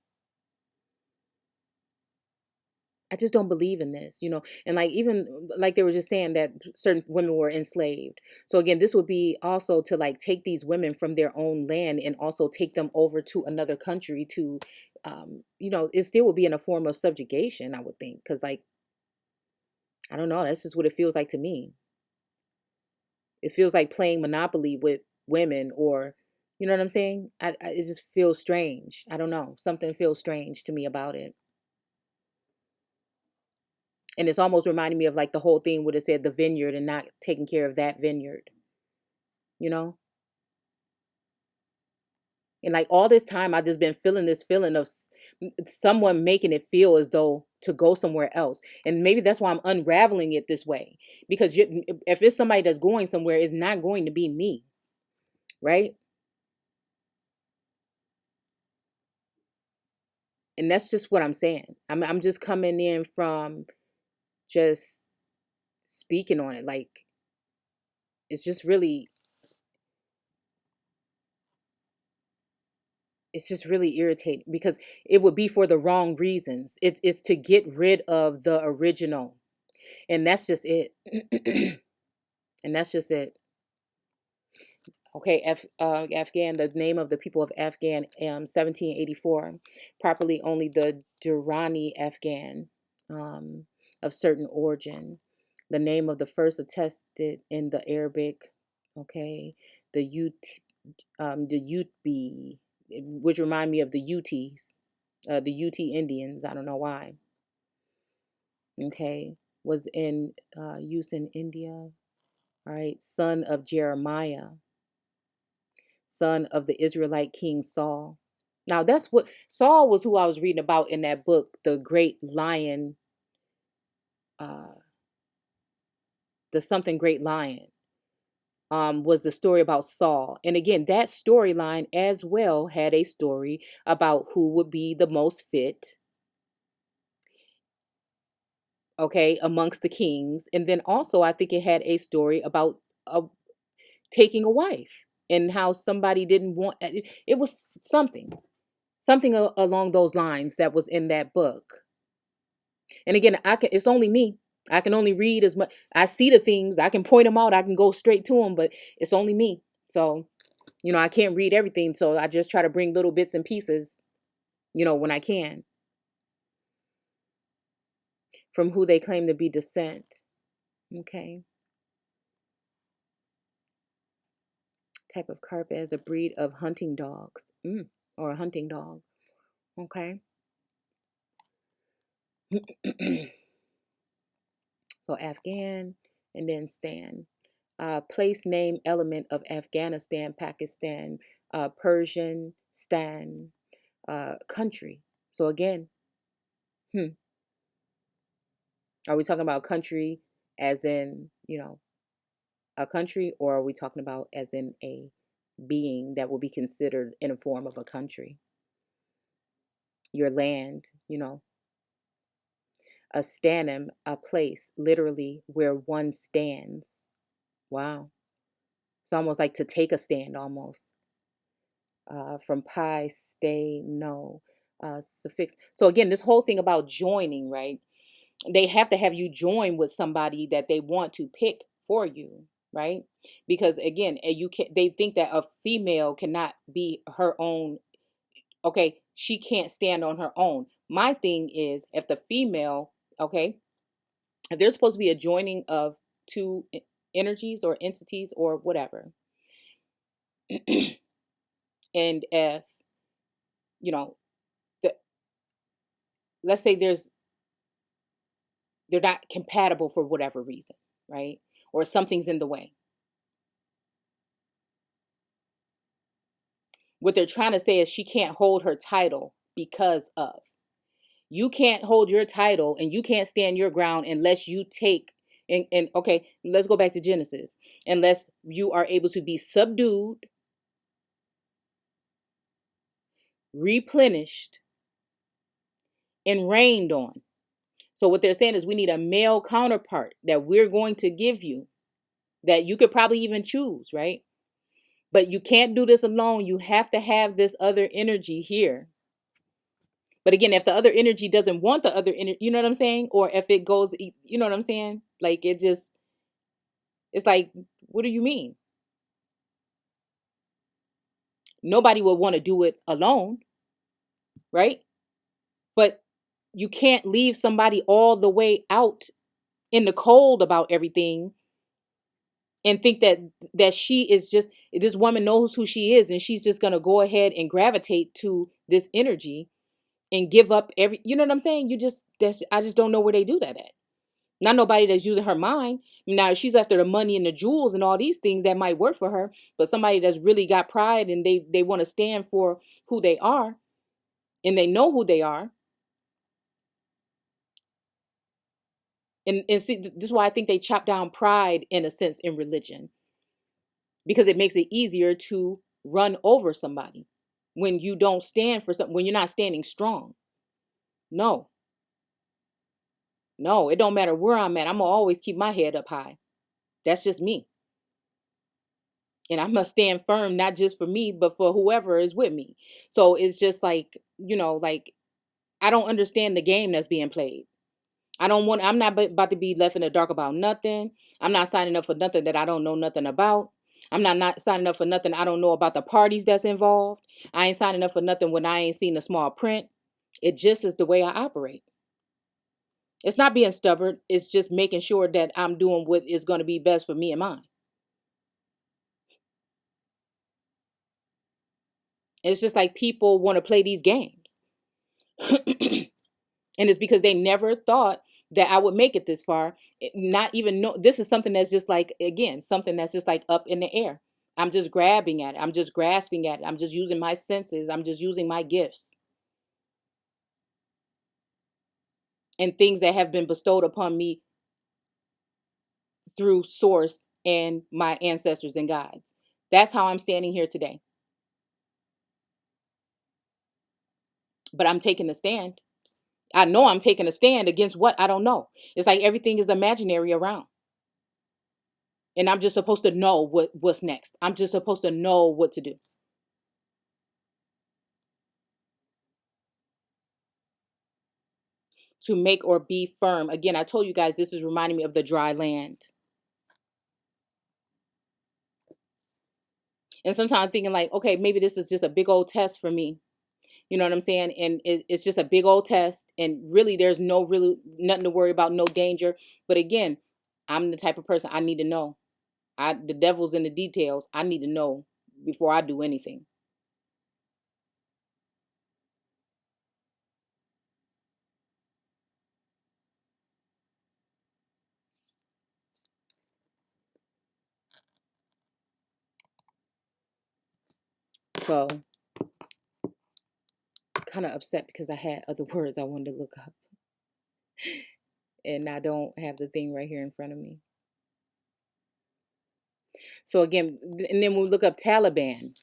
I just don't believe in this, and like even like they were just saying that certain women were enslaved. So again, this would be also to like take these women from their own land and also take them over to another country to, it still would be in a form of subjugation, I would think, because like I don't know, that's just what it feels like to me. It feels like playing Monopoly with women, or you know what I'm saying? It just feels strange. I don't know, something feels strange to me about it. And it's almost reminding me of like the whole thing would have said the vineyard and not taking care of that vineyard, you know? And like all this time, I just been feeling this feeling of someone making it feel as though to go somewhere else. And maybe that's why I'm unraveling it this way. Because if it's somebody that's going somewhere, it's not going to be me, right? And that's just what I'm saying. I'm just coming in from just speaking on it. Like it's just really it's just really irritating because it would be for the wrong reasons. It's to get rid of the original, and that's just it. And that's just it. Okay, Afghan. The name of the people of Afghan, 1784, properly only the Durrani Afghan, um, of certain origin. The name of the first attested in the Arabic. Okay, the the Utbi, which remind me of the Uts, the UT Indians. I don't know why. Okay, was in use in India. All right, son of Jeremiah, son of the Israelite king Saul. Now that's what Saul was, who I was reading about in that book, the Great Lion, uh, the something Great Lion. Was the story about Saul. And again, that storyline as well had a story about who would be the most fit, okay, amongst the kings. And then also, I think it had a story about uh, taking a wife and how somebody didn't want it was something along those lines that was in that book. And again, it's only me. I can only read as much. I see the things, I can point them out, I can go straight to them, but it's only me. So, I can't read everything. So I just try to bring little bits and pieces, when I can, from who they claim to be descent. Okay. Type of carp as a breed of hunting dogs, or a hunting dog. Okay. So Afghan and then Stan. Place name element of Afghanistan, Pakistan, Persian, Stan, country. So again, hmm, are we talking about country as in, a country, or are we talking about as in a being that will be considered in a form of a country? Your land, a stanim, a place, literally where one stands. Wow. It's almost like to take a stand, almost. From pi, stay, no, suffix. So again, this whole thing about joining, right? They have to have you join with somebody that they want to pick for you, right? Because again, you can they think that a female cannot be her own. Okay, she can't stand on her own. My thing is, if the female, okay, if there's supposed to be a joining of two energies or entities or whatever, and if you know the let's say they're not compatible for whatever reason, right? Or something's in the way. What they're trying to say is she can't hold her title because of. You can't hold your title and you can't stand your ground unless you take and okay, let's go back to Genesis. Unless you are able to be subdued, replenished, and rained on. So what they're saying is we need a male counterpart that we're going to give you, that you could probably even choose, right? But you can't do this alone. You have to have this other energy here. But again, if the other energy doesn't want the other energy, you know what I'm saying? Or if it goes, you know what I'm saying? Like it just, it's like, what do you mean? Nobody would want to do it alone, right? But you can't leave somebody all the way out in the cold about everything and think that she is just, this woman knows who she is and she's just going to go ahead and gravitate to this energy and give up every, you know what I'm saying? I just don't know where they do that at. Not nobody that's using her mind. Now, if she's after the money and the jewels and all these things, that might work for her. But somebody that's really got pride and they want to stand for who they are and they know who they are. And see, this is why I think they chop down pride in a sense in religion, because it makes it easier to run over somebody when you don't stand for something, when you're not standing strong. No, no, it don't matter where I'm at. I'm gonna always keep my head up high. That's just me. And I must stand firm, not just for me, but for whoever is with me. So it's just like, like I don't understand the game that's being played. I'm not about to be left in the dark about nothing. I'm not signing up for nothing that I don't know nothing about. I'm not signing up for nothing I don't know about the parties that's involved. I ain't signing up for nothing when I ain't seen the small print. It just is the way I operate. It's not being stubborn. It's just making sure that I'm doing what is going to be best for me and mine. It's just like people want to play these games. And it's because they never thought that I would make it this far. Not even know this is something that's just like, again, something that's just like up in the air. I'm just grabbing at it. I'm just grasping at it. I'm just using my senses. I'm just using my gifts and things that have been bestowed upon me through source and my ancestors and guides. That's how I'm standing here today. But I'm taking a stand. I know I'm taking a stand against what I don't know. It's like everything is imaginary around. And I'm just supposed to know what's next. I'm just supposed to know what to do. To make or be firm. Again, I told you guys this is reminding me of the dry land. And sometimes I'm thinking like, okay, maybe this is just a big old test for me. You know what I'm saying? And it's just a big old test. And really, there's really nothing to worry about, no danger. But again, I'm the type of person I need to know. The devil's in the details. I need to know before I do anything. So kind of upset because I had other words I wanted to look up. And I don't have the thing right here in front of me. So again, and then we look up Taliban.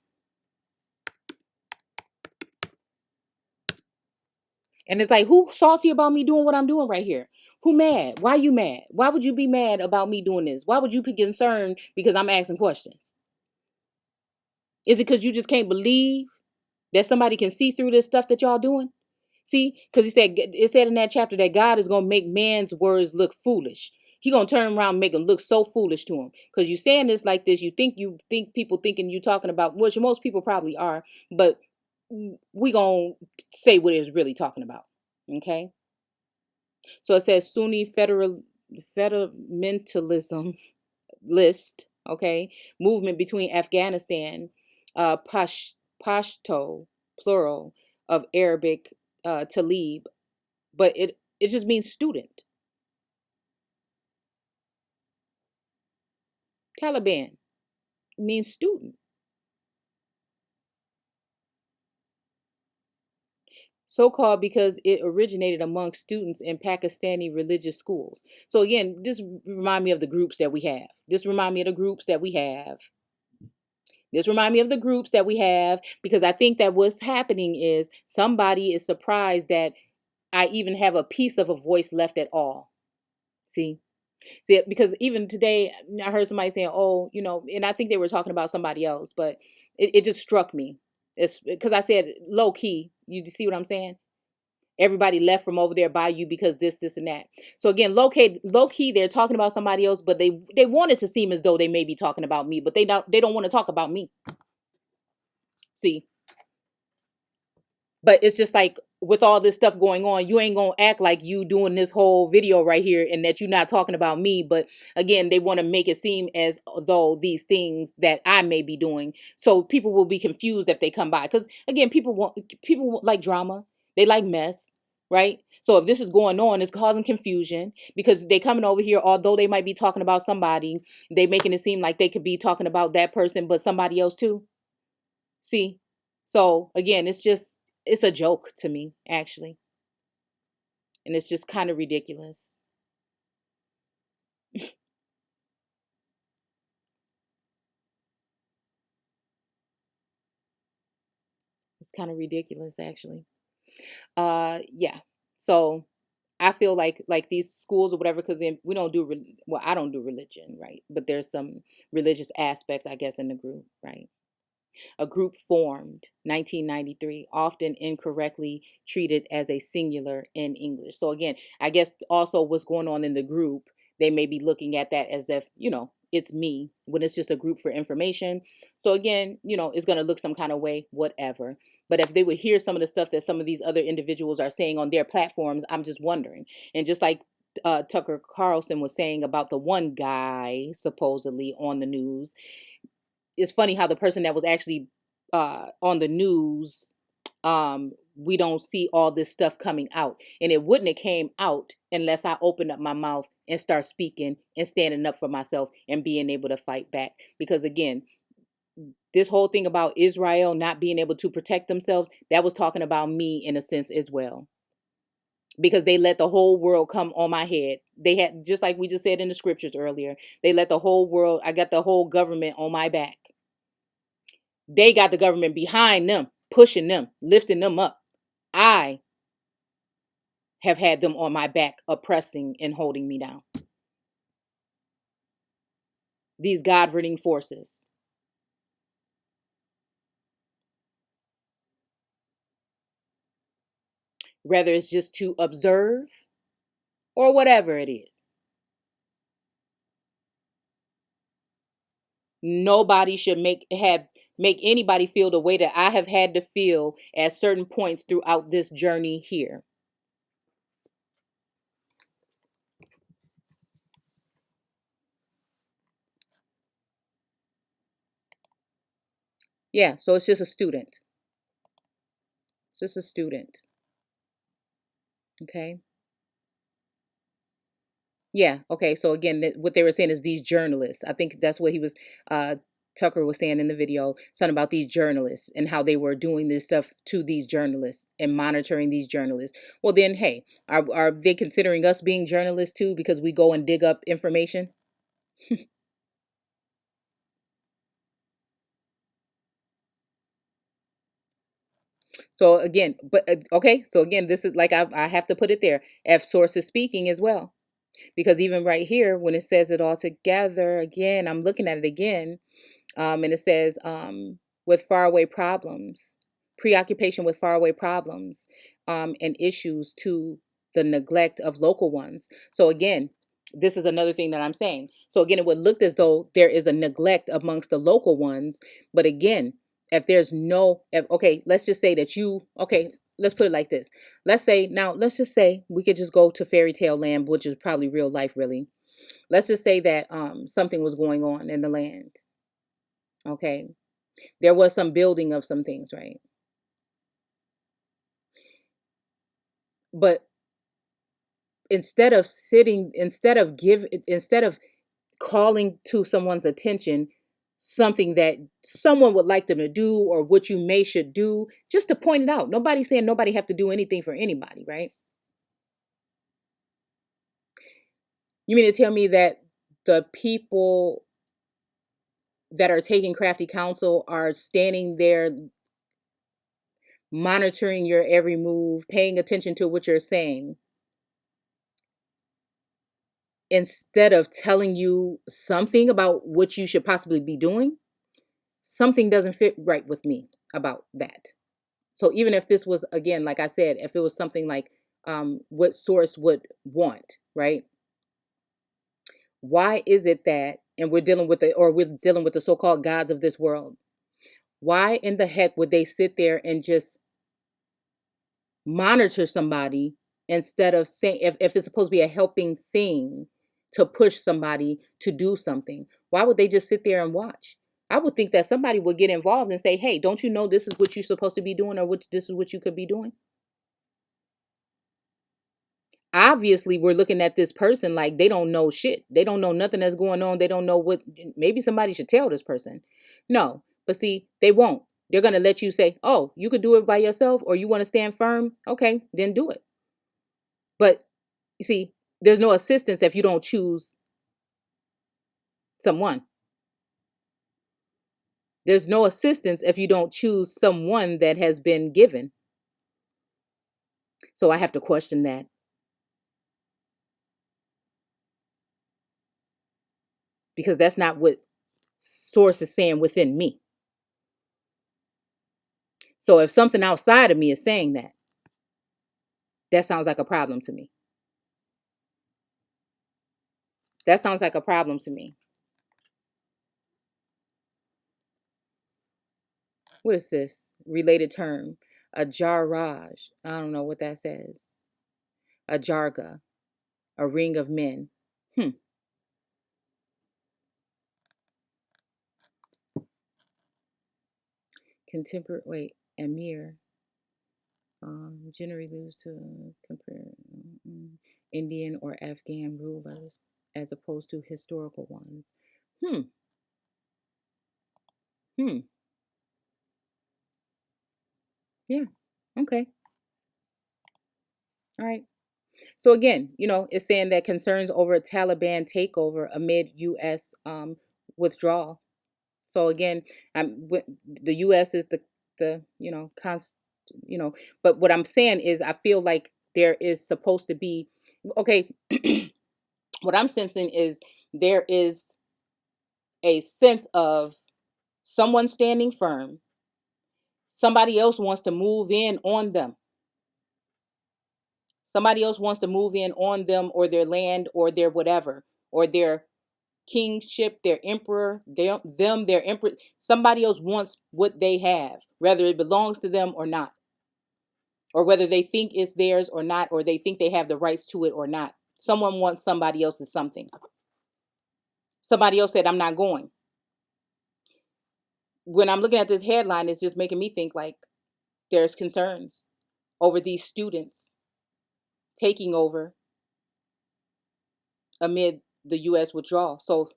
And it's like, who salty about me doing what I'm doing right here? Who mad? Why you mad? Why would you be mad about me doing this? Why would you be concerned because I'm asking questions? Is it because you just can't believe that somebody can see through this stuff that y'all doing? See, because it said in that chapter that God is going to make man's words look foolish. He going to turn around and make them look so foolish to him. Because you saying this like this, you think people thinking you talking about, which most people probably are, but we going to say what it's really talking about. Okay? So it says Sunni fundamentalism list, okay, movement between Afghanistan, Pashto, plural, of Arabic, Talib, but it just means student. Taliban means student. So called because it originated among students in Pakistani religious schools. So again, this remind me of the groups that we have. This remind me of the groups that we have. This remind me of the groups that we have, because I think that what's happening is somebody is surprised that I even have a piece of a voice left at all. See, because even today I heard somebody saying, "Oh, and I think they were talking about somebody else, but it just struck me. It's because I said low key. You see what I'm saying? Everybody left from over there by you because this, and that. So again, low key, they're talking about somebody else, but they want it to seem as though they may be talking about me, but they don't want to talk about me. See, but it's just like with all this stuff going on, you ain't gonna act like you doing this whole video right here and that you're not talking about me. But again, they want to make it seem as though these things that I may be doing, so people will be confused if they come by. Because again, people like drama, they like mess, right? So if this is going on, it's causing confusion because they coming over here, although they might be talking about somebody, they making it seem like they could be talking about that person, but somebody else too. See, so again, it's a joke to me, actually. And it's just kind of ridiculous. It's kind of ridiculous, actually. Yeah. So I feel like these schools or whatever, because we don't do well, I don't do religion, right? But there's some religious aspects, I guess, in the group, right? A group formed 1993, often incorrectly treated as a singular in English. So again, I guess also what's going on in the group, they may be looking at that as if, it's me when it's just a group for information. So again, it's going to look some kind of way, whatever. But if they would hear some of the stuff that some of these other individuals are saying on their platforms, I'm just wondering. And just like Tucker Carlson was saying about the one guy supposedly on the news, it's funny how the person that was actually on the news, we don't see all this stuff coming out, and it wouldn't have came out unless I opened up my mouth and start speaking and standing up for myself and being able to fight back. Because again, this whole thing about Israel not being able to protect themselves, that was talking about me in a sense as well, because they let the whole world come on my head. They had, just like we just said in the scriptures earlier, they let the whole world, I got the whole government on my back. They got the government behind them, pushing them, lifting them up. I have had them on my back, oppressing and holding me down. These governing forces. Whether it's just to observe or whatever it is. Nobody should make anybody feel the way that I have had to feel at certain points throughout this journey here. Yeah, so it's just a student. It's just a student. Okay. Yeah. Okay. So again, what they were saying is these journalists. I think that's what he was. Tucker was saying in the video, something about these journalists and how they were doing this stuff to these journalists and monitoring these journalists. Well, then, hey, are they considering us being journalists too because we go and dig up information? So again, but okay. So again, this is like I have to put it there. F source is speaking as well. Because even right here, when it says it all together, again, I'm looking at it again, and it says with faraway problems, preoccupation with faraway problems, and issues to the neglect of local ones. So again, this is another thing that I'm saying. So again, it would look as though there is a neglect amongst the local ones, but again, if there's no, okay, let's just say that okay, let's put it like this. Let's just say we could just go to fairy tale land, which is probably real life, really. Let's just say that something was going on in the land. Okay. There was some building of some things, right? But instead of calling to someone's attention something that someone would like them to do or what you may should do, just to point it out. Nobody's saying nobody have to do anything for anybody, right? You mean to tell me that the people that are taking crafty counsel are standing there monitoring your every move, paying attention to what you're saying, instead of telling you something about what you should possibly be doing? Something doesn't fit right with me about that. So even if this was, again, like I said, if it was something like what Source would want, right? Why is it that, and we're dealing with the so-called gods of this world? Why in the heck would they sit there and just monitor somebody instead of saying, if it's supposed to be a helping thing to push somebody to do something, why would they just sit there and watch? I would think that somebody would get involved and say, hey, don't you know this is what you're supposed to be doing, or this is what you could be doing? Obviously, we're looking at this person like they don't know shit. They don't know nothing that's going on. They don't know what, maybe somebody should tell this person. No, but see, they won't. They're going to let you say, oh, you could do it by yourself, or you want to stand firm. Okay, then do it. But you see, there's no assistance if you don't choose someone. There's no assistance if you don't choose someone that has been given. So I have to question that. Because that's not what Source is saying within me. So if something outside of me is saying that, that sounds like a problem to me. That sounds like a problem to me. What is this related term? A jarraj. I don't know what that says. A jarga. A ring of men. Contemporary. Wait. Amir. Generally lose to compare Indian or Afghan rulers as opposed to historical ones. Hmm. Hmm. Yeah. Okay. All right. So again, it's saying that concerns over a Taliban takeover amid U.S. Withdrawal. So again, the U.S. is the but what I'm saying is I feel like there is supposed to be, okay. What I'm sensing is there is a sense of someone standing firm. Somebody else wants to move in on them. Somebody else wants to move in on them, or their land, or their whatever, or their kingship, their emperor, their emperor. Somebody else wants what they have, whether it belongs to them or not, or whether they think it's theirs or not, or they think they have the rights to it or not. Someone wants somebody else's something. Somebody else said, I'm not going. When I'm looking at this headline, it's just making me think like there's concerns over these students taking over amid the U.S. withdrawal. So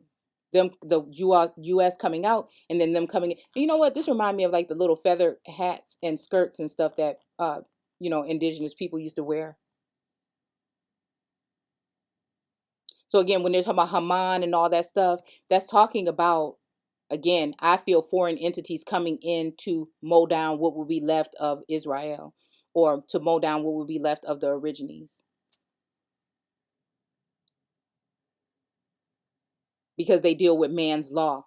the U.S. coming out, and then them coming in. You know what? This reminds me of like the little feather hats and skirts and stuff that indigenous people used to wear. So again, when they're talking about Haman and all that stuff, that's talking about, again, I feel foreign entities coming in to mow down what will be left of Israel, or to mow down what will be left of the origines. Because they deal with man's law.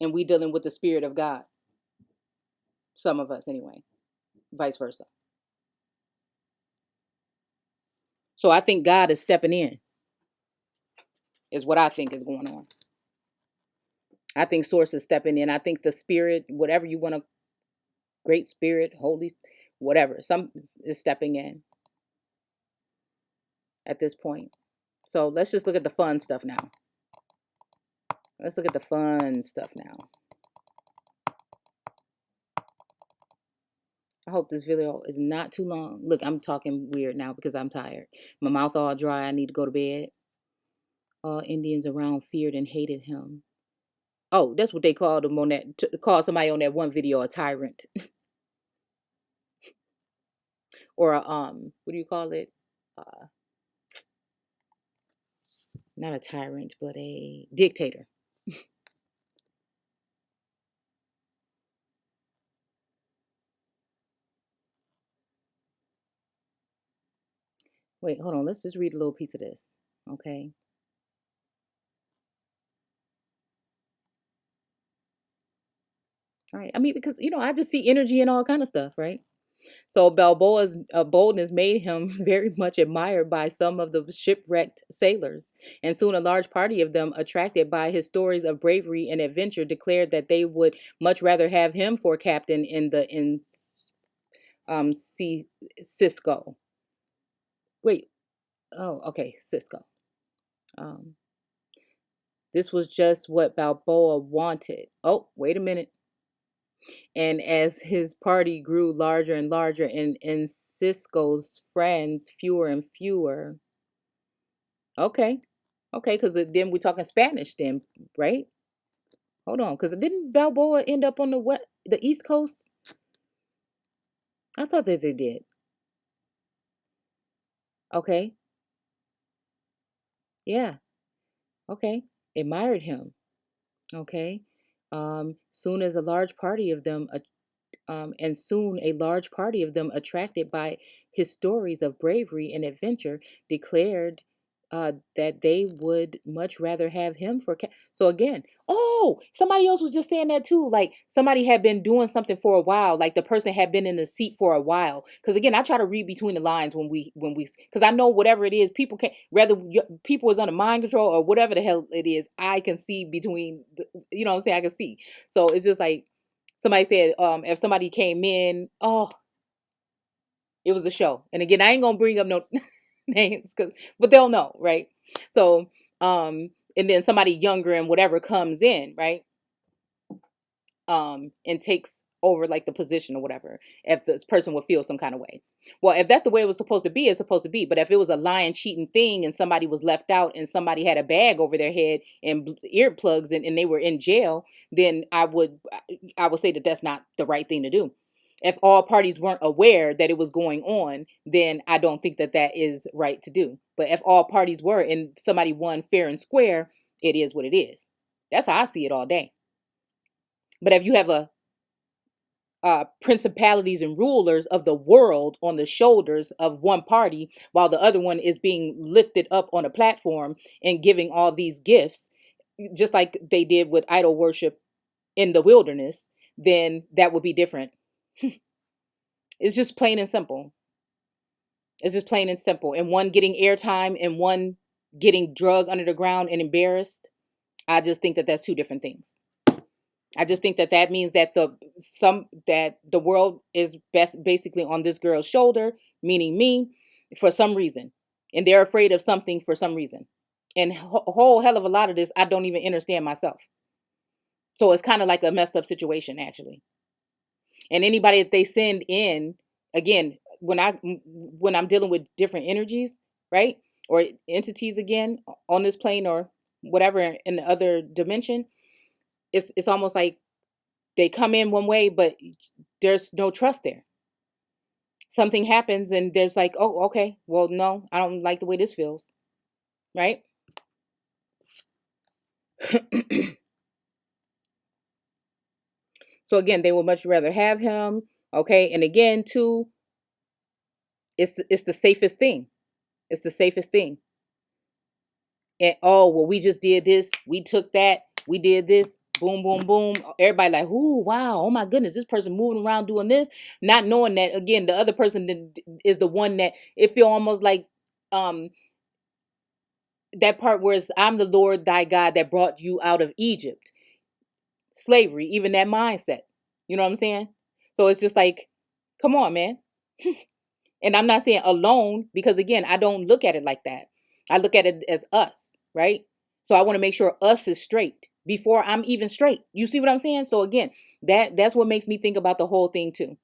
And we dealing with the spirit of God. Some of us anyway. Vice versa. So I think God is stepping in, is what I think is going on. I think Source is stepping in. I think the spirit, whatever you want to, great spirit, holy, whatever, some is stepping in at this point. So let's just look at the fun stuff now. Let's look at the fun stuff now. I hope this video is not too long. Look, I'm talking weird now because I'm tired. My mouth all dry. I need to go to bed. All Indians around feared and hated him. Oh, that's what they called him on that. Call somebody on that one video a tyrant, or a what do you call it? Uh, Not a tyrant, but a dictator. Wait, hold on. Let's just read a little piece of this, okay? Right. I mean, because I just see energy and all kind of stuff, right? So Balboa's boldness made him very much admired by some of the shipwrecked sailors, and soon a large party of them, attracted by his stories of bravery and adventure, declared that they would much rather have him for captain in Cisco. Wait, oh, okay, Cisco. Um, this was just what Balboa wanted. Oh, wait a minute. And as his party grew larger and larger, and Cisco's friends fewer and fewer. Okay. Okay, because then we're talking Spanish then, right? Hold on, because didn't Balboa end up on the East Coast? I thought that they did. Okay. Yeah. Okay. Admired him. Okay. Soon as a large party of them and soon a large party of them, attracted by his stories of bravery and adventure, declared that they would much rather have him for. So again, oh, somebody else was just saying that too. Like somebody had been doing something for a while. Like the person had been in the seat for a while. Because again, I try to read between the lines because I know whatever it is, people can rather people is under mind control or whatever the hell it is. I can see between, you know what I'm saying? I can see. So it's just like somebody said, if somebody came in, oh, it was a show. And again, I ain't gonna bring up no names, but they'll know, right? So, and then somebody younger and whatever comes in, right? And takes over like the position or whatever, if this person would feel some kind of way. Well, if that's the way it was supposed to be, it's supposed to be. But if it was a lying, cheating thing and somebody was left out and somebody had a bag over their head and earplugs and they were in jail, then I would say that that's not the right thing to do. If all parties weren't aware that it was going on, then I don't think that that is right to do. But if all parties were and somebody won fair and square, it is what it is. That's how I see it all day. But if you have a principalities and rulers of the world on the shoulders of one party, while the other one is being lifted up on a platform and giving all these gifts, just like they did with idol worship in the wilderness, then that would be different. It's just plain and simple. It's just plain and simple. And one getting airtime and one getting drug under the ground and embarrassed. I just think that that's two different things. I just think that that means that the world is basically on this girl's shoulder, meaning me, for some reason, and they're afraid of something for some reason, and a whole hell of a lot of this I don't even understand myself. So it's kind of like a messed up situation actually. And anybody that they send in, again, when I'm dealing with different energies, right, or entities again on this plane or whatever in the other dimension, it's almost like they come in one way, but there's no trust there. Something happens and there's like, oh, okay, well, no, I don't like the way this feels, right? So again, they would much rather have him, okay? And again, too, it's the safest thing. It's the safest thing. And oh, well, we just did this, we took that, we did this, boom, boom, boom. Everybody like, ooh, wow, oh my goodness, this person moving around doing this, not knowing that again, the other person is the one that it feel almost like um that part where it's I'm the Lord thy God that brought you out of Egypt. Slavery, even that mindset. You know what I'm saying? So it's just like, come on, man. And I'm not saying alone because again, I don't look at it like that. I look at it as us, right? So I want to make sure us is straight before I'm even straight. You see what I'm saying? So again, that's what makes me think about the whole thing too,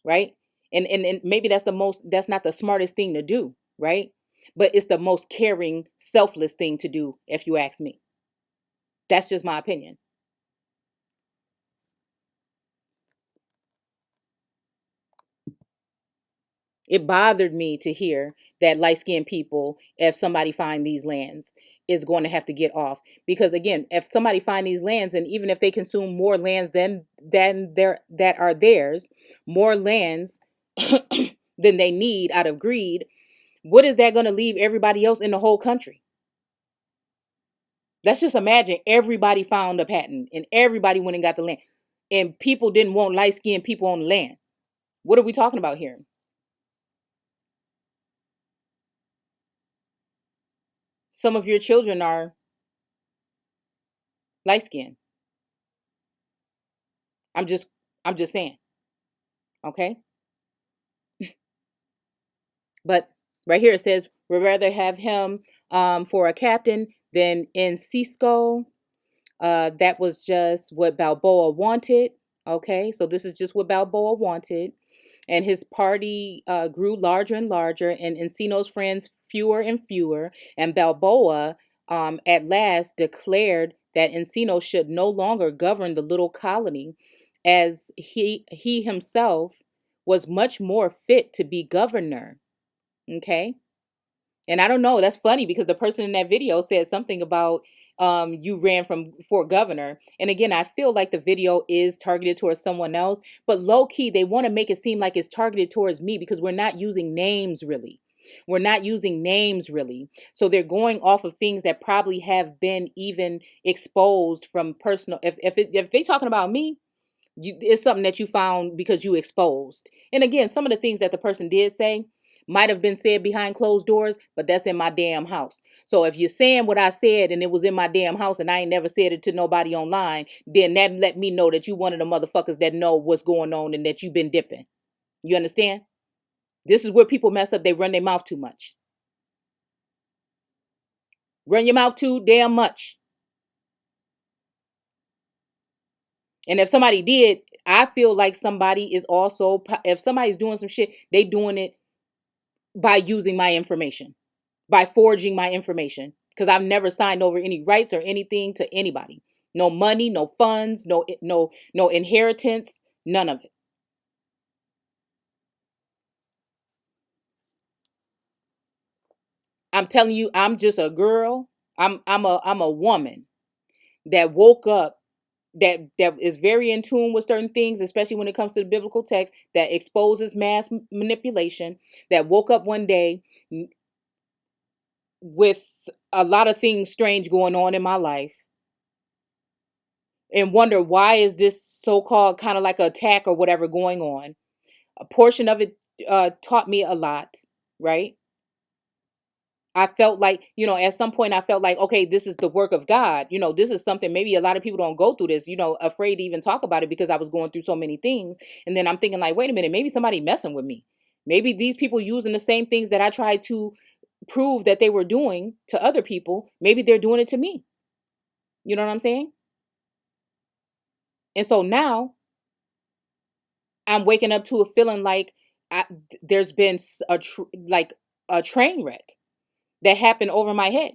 right? And maybe that's not the smartest thing to do, right? But it's the most caring, selfless thing to do if you ask me. That's just my opinion. It bothered me to hear that light skinned people, if somebody find these lands, is going to have to get off. Because again, if somebody find these lands, and even if they consume more lands than that are theirs, more lands than they need out of greed, what is that going to leave everybody else in the whole country? Let's just imagine everybody found a patent and everybody went and got the land. and people didn't want light-skinned people on the land. What are we talking about here? Some of your children are light-skinned. I'm just saying, okay? But right here it says we'd rather have him for a captain than in Cisco. That was just what Balboa wanted. Okay, so this is just what Balboa wanted. And his party grew larger and larger, and Encino's friends fewer and fewer. And Balboa at last declared that Encino should no longer govern the little colony, as he himself was much more fit to be governor. Okay. And I don't know, that's funny because the person in that video said something about you ran for governor. And again, I feel like the video is targeted towards someone else, but low key they want to make it seem like it's targeted towards me because we're not using names really. We're not using names really. So they're going off of things that probably have been even exposed from personal if they talking about me, it's something that you found because you exposed. And again, some of the things that the person did say might have been said behind closed doors, but that's in my damn house. So if you're saying what I said and it was in my damn house and I ain't never said it to nobody online, then that let me know that you one of the motherfuckers that know what's going on and that you've been dipping. You understand? This is where people mess up. They run their mouth too much. Run your mouth too damn much. And if somebody did, I feel like somebody is also, if somebody's doing some shit, they doing it by using my information, by forging my information, because I've never signed over any rights or anything to anybody. No money, no funds, no inheritance, none of it. I'm telling you, I'm just a girl. I'm a woman that woke up that is very in tune with certain things, especially when it comes to the biblical text that exposes mass manipulation, that woke up one day with a lot of things strange going on in my life and wonder why is this so-called kind of like an attack or whatever going on. A portion of it taught me a lot, right? I felt like, at some point I felt like, okay, this is the work of God. This is something maybe a lot of people don't go through this, afraid to even talk about it because I was going through so many things. And then I'm thinking like, wait a minute, maybe somebody messing with me. Maybe these people using the same things that I tried to prove that they were doing to other people. Maybe they're doing it to me. You know what I'm saying? And so now I'm waking up to a feeling like there's been like a train wreck that happened over my head.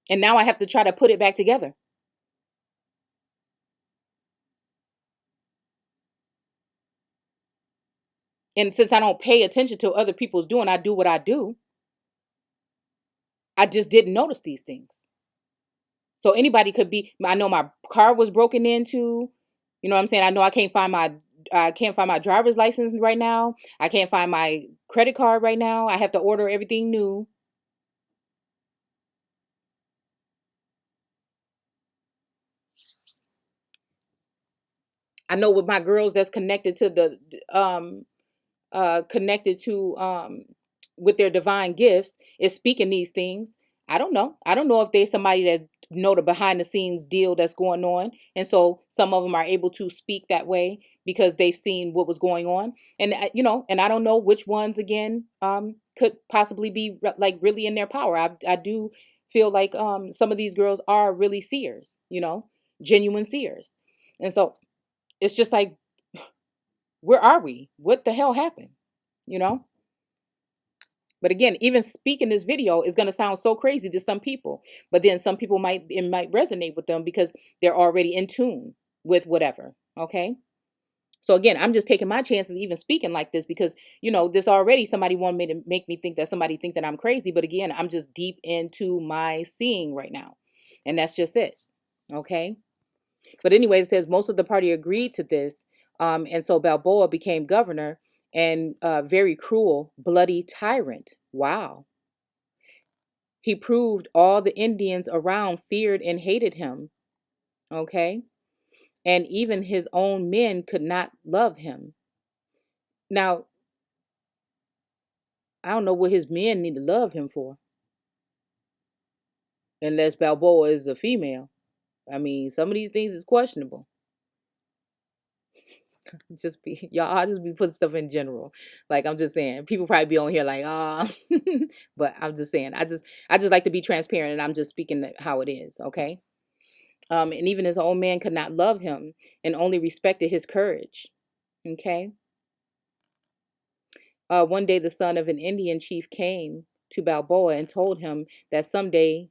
And now I have to try to put it back together. And since I don't pay attention to other people's doing, I do what I do. I just didn't notice these things. So anybody could be, I know my car was broken into, you know what I'm saying? I know I can't find my driver's license right now. I can't find my credit card right now. I have to order everything new. I know with my girls that's connected to the connected to with their divine gifts is speaking these things. I don't know. I don't know if there's somebody that know the behind the scenes deal that's going on, and so some of them are able to speak that way because they've seen what was going on, and and I don't know which ones again could possibly be like really in their power. I do feel like some of these girls are really seers, genuine seers, and so it's just like, where are we? What the hell happened? You know? But again, even speaking this video is going to sound so crazy to some people. But then some people it might resonate with them because they're already in tune with whatever. Okay? So again, I'm just taking my chances even speaking like this because, this already somebody wanted me to make me think that somebody think that I'm crazy. But again, I'm just deep into my seeing right now. And that's just it. Okay? But anyway, it says most of the party agreed to this. And so Balboa became governor and a very cruel, bloody tyrant. Wow. He proved all the Indians around feared and hated him. Okay. and even his own men could not love him. Now, I don't know what his men need to love him for, unless Balboa is a female. I mean, some of these things is questionable. Just be y'all, I just be putting stuff in general. Like I'm just saying, people probably be on here like, but I'm just saying, I just like to be transparent, and I'm just speaking how it is, okay? And even his own man could not love him and only respected his courage. Okay. One day, the son of an Indian chief came to Balboa and told him that some day's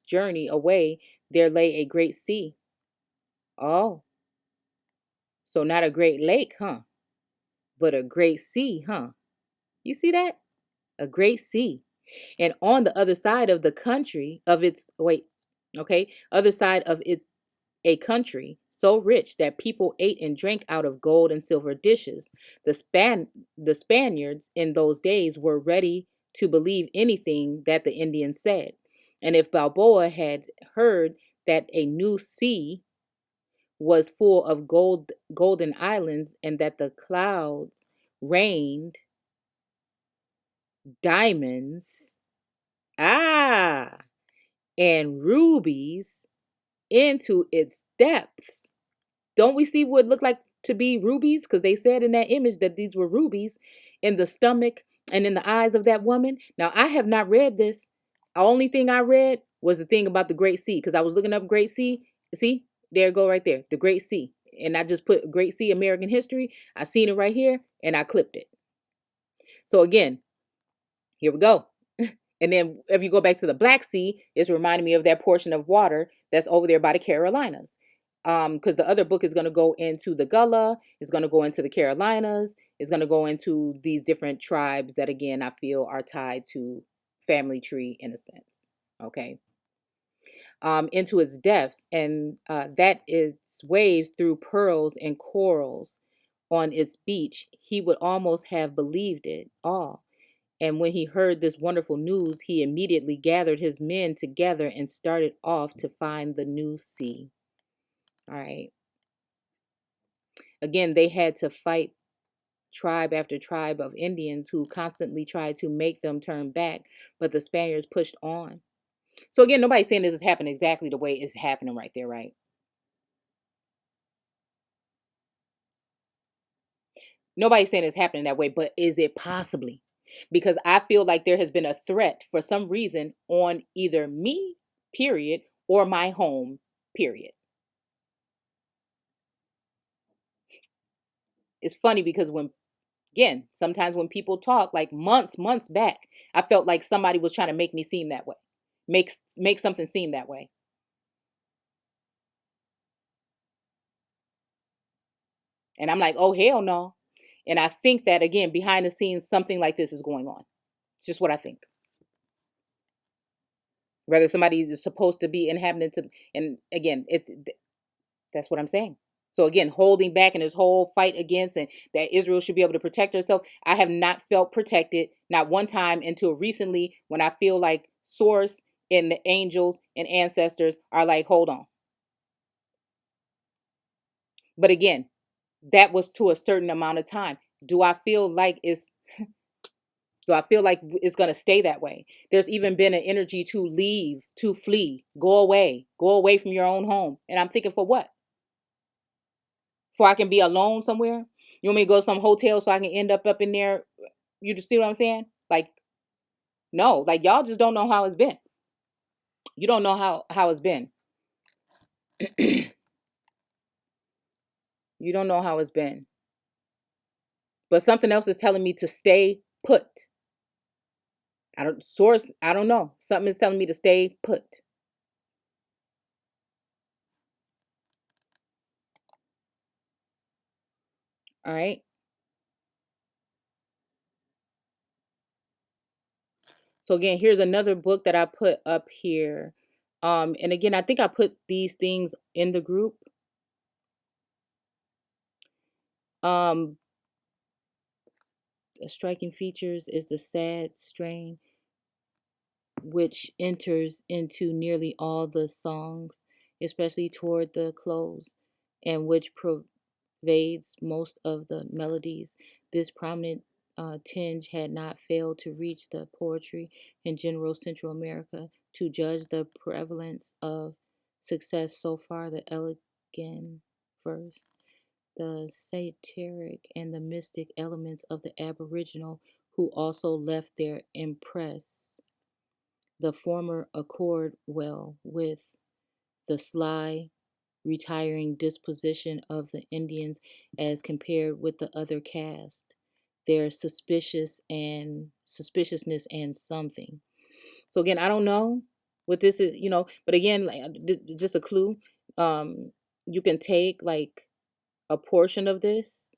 journey away there lay a great sea. Oh, so not a great lake, huh? But a great sea, huh? You see that? A great sea. And on the other side of the country of its, wait, okay, other side of it, a country so rich that people ate and drank out of gold and silver dishes. The Spaniards in those days were ready to believe anything that the Indians said. And if Balboa had heard that a new sea was full of golden islands and that the clouds rained diamonds, ah, and rubies into its depths. Don't we see what looked like to be rubies? Because they said in that image that these were rubies in the stomach and in the eyes of that woman. Now, I have not read this. The only thing I read was the thing about the Great Sea, because I was looking up Great Sea. See, there it go right there, the Great Sea. And I just put Great Sea American history. I seen it right here and I clipped it. So again, here we go. And then if you go back to the Black Sea, it's reminding me of that portion of water that's over there by the Carolinas. Because the other book is going to go into the Gullah, it's going to go into the Carolinas, it's going to go into these different tribes that, again, I feel are tied to family tree in a sense. Okay. Into its depths, and that its waves through pearls and corals on its beach, he would almost have believed it all. And when he heard this wonderful news, he immediately gathered his men together and started off to find the new sea. All right. Again, they had to fight tribe after tribe of Indians who constantly tried to make them turn back, but the Spaniards pushed on. So again, nobody's saying this is happening exactly the way it's happening right there, right? Nobody's saying it's happening that way, but is it possibly? Because I feel like there has been a threat for some reason on either me, period, or my home, period. It's funny because again, sometimes when people talk like months back, I felt like somebody was trying to make me seem that way. Make something seem that way. And I'm like, "Oh hell no." And I think that again, behind the scenes something like this is going on. It's just what I think. Whether somebody is supposed to be inhabited to, and again, that's what I'm saying. So again, holding back in this whole fight against and that Israel should be able to protect herself. I have not felt protected, not one time until recently when I feel like source and the angels and ancestors are like, hold on. But again, that was to a certain amount of time. Do I feel like it's do I feel like it's going to stay that way? There's even been an energy to leave, to flee, go away from your own home. And I'm thinking, for what? So I can be alone somewhere? You want me to go to some hotel so I can end up in there? You just see what I'm saying? Like, no, like y'all just don't know how it's been. You don't know how it's been. You don't know how it's been. But something else is telling me to stay put. I don't know. Something is telling me to stay put. All right. So again, here's another book that I put up here. And again, I think I put these things in the group. Um, striking features is the sad strain which enters into nearly all the songs, especially toward the close. and which pervades most of the melodies. This prominent tinge had not failed to reach the poetry in general Central America. To judge the prevalence of success so far, the elegant verse, the satiric, and the mystic elements of the Aboriginal who also left their impress. The former accord well with the sly, retiring disposition of the Indians as compared with the other caste, their suspiciousness and something. So again, I don't know what this is, but again, like, just a clue. Um, you can take like a portion of this.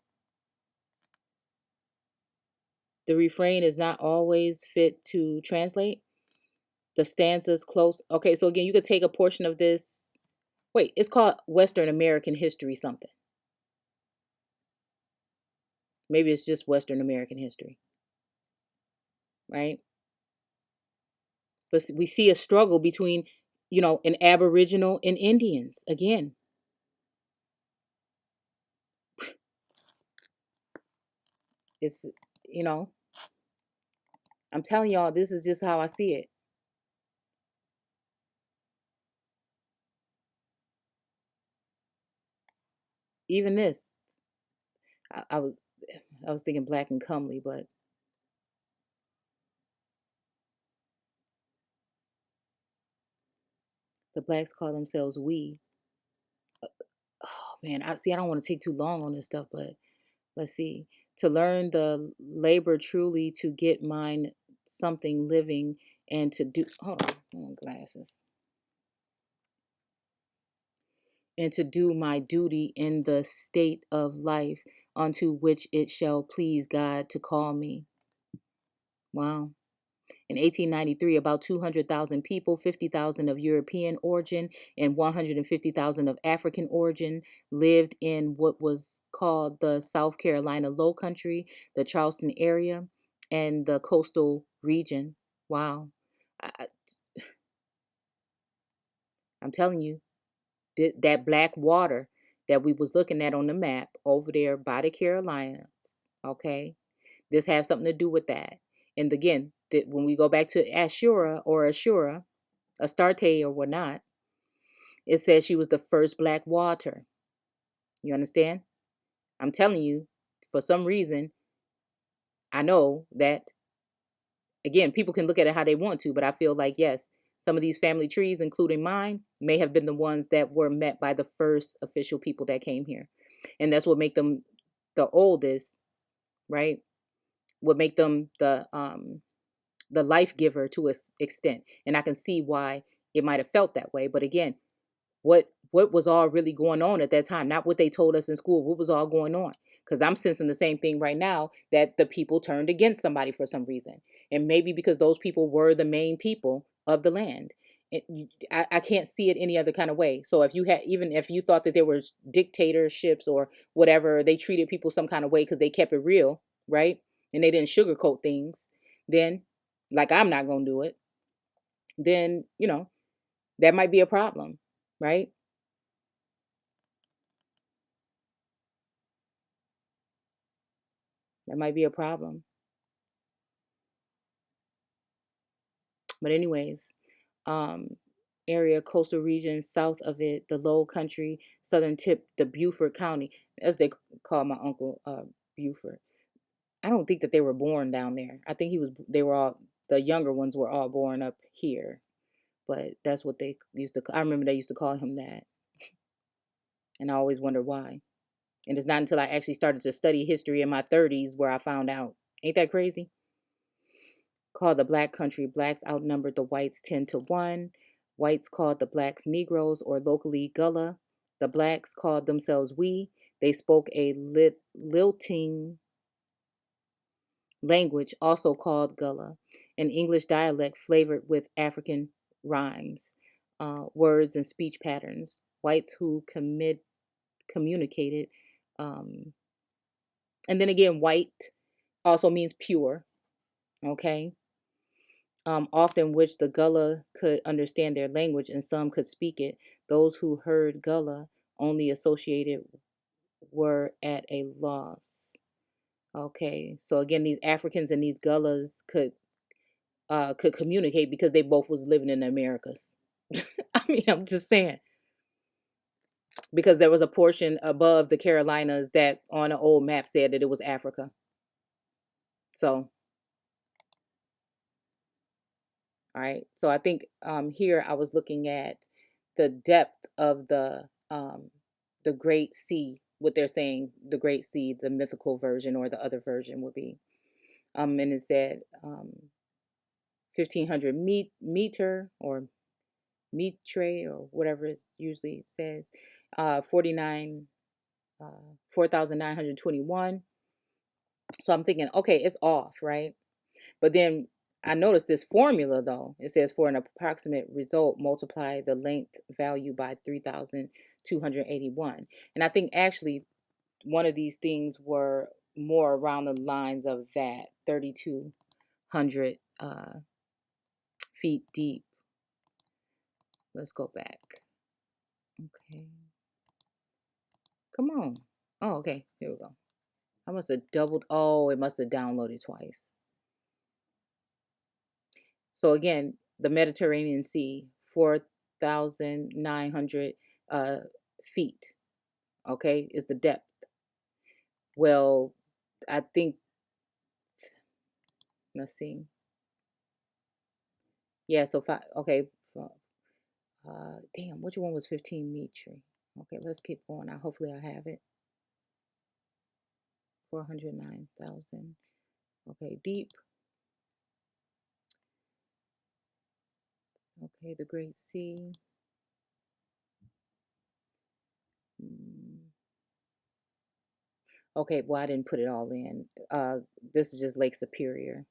The refrain is not always fit to translate. The stanzas close. Okay, so again, you could take a portion of this. Wait, it's called Western American history something. Maybe it's just Western American history, right? But we see a struggle between, an Aboriginal and Indians again. It's, you know, I'm telling y'all, this is just how I see it. Even this, I was thinking black and comely, but the blacks call themselves we. Oh man, I don't want to take too long on this stuff, but let's see. To learn the labor truly to get mine something living and to do hold on glasses. And to do my duty in the state of life unto which it shall please God to call me. Wow. In 1893, about 200,000 people, 50,000 of European origin and 150,000 of African origin, lived in what was called the South Carolina Low Country, the Charleston area, and the coastal region. Wow. I, I'm telling you, that black water that we was looking at on the map over there by the Carolinas, okay? This has something to do with that. And again, when we go back to Ashura or Ashura, Astarte or whatnot, it says she was the first black water. You understand? I'm telling you, for some reason, I know that, again, people can look at it how they want to, but I feel like, yes, some of these family trees, including mine, may have been the ones that were met by the first official people that came here. And that's what make them the oldest, right? What make them the life giver to an extent. And I can see why it might have felt that way. But again, what was all really going on at that time? Not what they told us in school. What was all going on? Because I'm sensing the same thing right now, that the people turned against somebody for some reason, and maybe because those people were the main people of the land. I can't see it any other kind of way. So if you had, even if you thought that there was dictatorships or whatever, they treated people some kind of way because they kept it real, right? And they didn't sugarcoat things. Then, like I'm not gonna do it. Then that might be a problem, right? That might be a problem. But anyways, um, area, coastal region, south of it, the low country, southern tip, the Beaufort County, as they call my uncle, Beaufort. I don't think that they were born down there. I think they were all, the younger ones were all born up here. But that's what they used to, I remember they used to call him that. And I always wondered why. And it's not until I actually started to study history in my 30s where I found out. Ain't that crazy? Called the Black Country, blacks outnumbered the whites 10-1. Whites called the blacks Negroes or locally Gullah. The blacks called themselves we. They spoke a lilting language, also called Gullah, an English dialect flavored with African rhymes, words, and speech patterns. Whites who communicated. And then again, white also means pure, okay? Often which the Gullah could understand their language and some could speak it. Those who heard Gullah only associated were at a loss. Okay, so again, these Africans and these Gullahs could communicate because they both was living in the Americas. I mean, I'm just saying, because there was a portion above the Carolinas that on an old map said that it was Africa. So, all right. So I think here I was looking at the depth of the Great Sea. What they're saying, the Great Sea, the mythical version or the other version would be, and it said 1,500 meter or metre or whatever it usually says, 49, 4,921. So I'm thinking, okay, it's off, right? But then I noticed this formula though. It says for an approximate result, multiply the length value by 3,281. And I think actually one of these things were more around the lines of that 3,200 feet deep. Let's go back. Okay. Come on. Oh, okay. Here we go. I must have doubled. Oh, it must have downloaded twice. So again, the Mediterranean Sea, 4,900 feet, okay, is the depth. Well, I think, let's see. Yeah, so five, okay. Damn, which one was 15 meter? Okay, let's keep going. Hopefully I have it. 409,000. Okay, deep. Okay, the Great Sea. Okay, well, I didn't put it all in. This is just Lake Superior.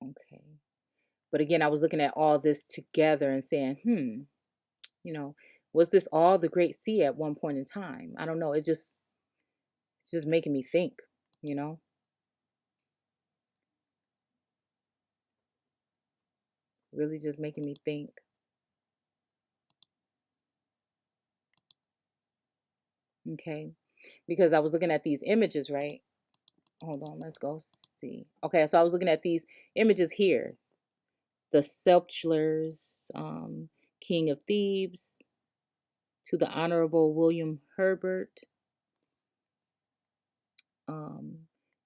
Okay. But again, I was looking at all this together and saying, was this all the Great Sea at one point in time? I don't know. It's just making me think, you know? Really just making me think. Okay. Because I was looking at these images, right? Hold on, let's go see. Okay, so I was looking at these images here. The Seltzlers, King of Thebes, to the Honorable William Herbert. And